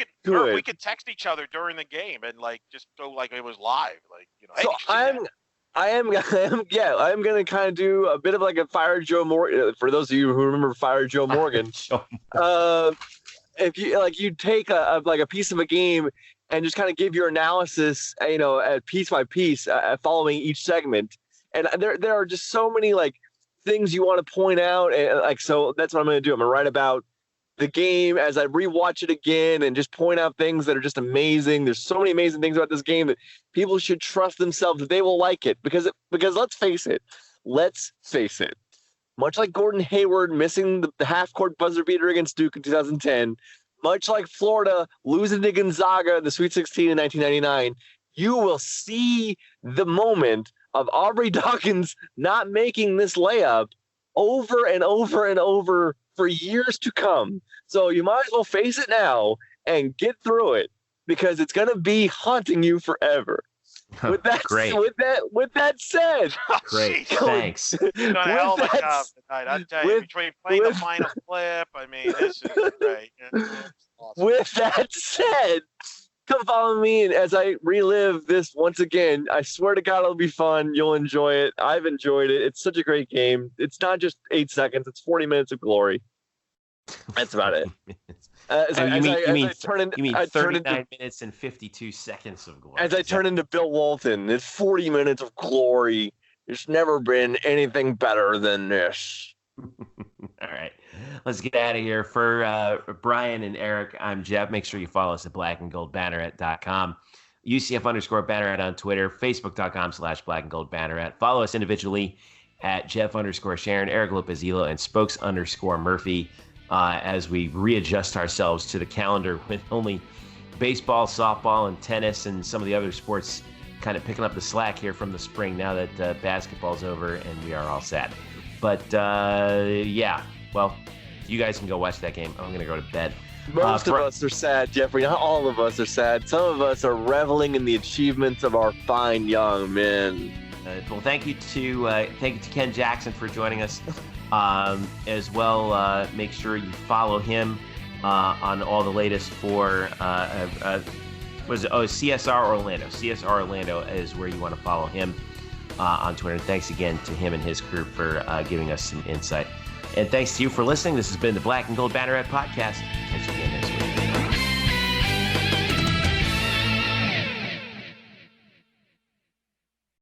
[SPEAKER 4] could text each other during the game and just go like it was live, Hey,
[SPEAKER 3] so I am gonna kind of do a bit of like a Fire Joe Morgan. For those of you who remember Fire Joe Morgan, if you take a piece of a game and just kind of give your analysis, piece by piece, following each segment, and there are just so many things you want to point out, and so that's what I'm going to do. I'm going to write about the game as I rewatch it again and just point out things that are just amazing. There's so many amazing things about this game that people should trust themselves that they will like it, because let's face it, much like Gordon Hayward missing the half-court buzzer beater against Duke in 2010, much like Florida losing to Gonzaga in the Sweet 16 in 1999, you will see the moment of Aubrey Dawkins not making this layup over and over and over for years to come. So you might as well face it now and get through it, because it's going to be haunting you forever. With that,
[SPEAKER 2] great.
[SPEAKER 3] With that said,
[SPEAKER 2] great. Thanks.
[SPEAKER 4] You've done a hell of a job tonight. I'll tell you, between playing the final clip, this is great. Awesome.
[SPEAKER 3] With that said, come follow me as I relive this once again. I swear to God, it'll be fun. You'll enjoy it. I've enjoyed it. It's such a great game. It's not just 8 seconds. It's 40 minutes of glory. That's about it.
[SPEAKER 2] You mean 39 minutes and 52 seconds of glory.
[SPEAKER 3] As I turn into Bill Walton, it's 40 minutes of glory. There's never been anything better than this.
[SPEAKER 2] All right. Let's get out of here. For Brian and Eric, I'm Jeff. Make sure you follow us at blackandgoldbanneret.com, UCF_Banneret on Twitter, Facebook.com/blackandgoldbanneret. Follow us individually at Jeff_Sharon, Eric Lopezilo, and Spokes_Murphy as we readjust ourselves to the calendar with only baseball, softball, and tennis and some of the other sports kind of picking up the slack here from the spring now that basketball's over and we are all sad. But, well, you guys can go watch that game. I'm going to go to bed.
[SPEAKER 3] Most of us are sad, Jeffrey. Not all of us are sad. Some of us are reveling in the achievements of our fine young men.
[SPEAKER 2] Well, thank you to Ken Jackson for joining us as well. Make sure you follow him on all the latest for CSR Orlando. CSR Orlando is where you want to follow him on Twitter. And thanks again to him and his crew for giving us some insight. And thanks to you for listening. This has been the Black and Gold Banneret Podcast. Catch you again.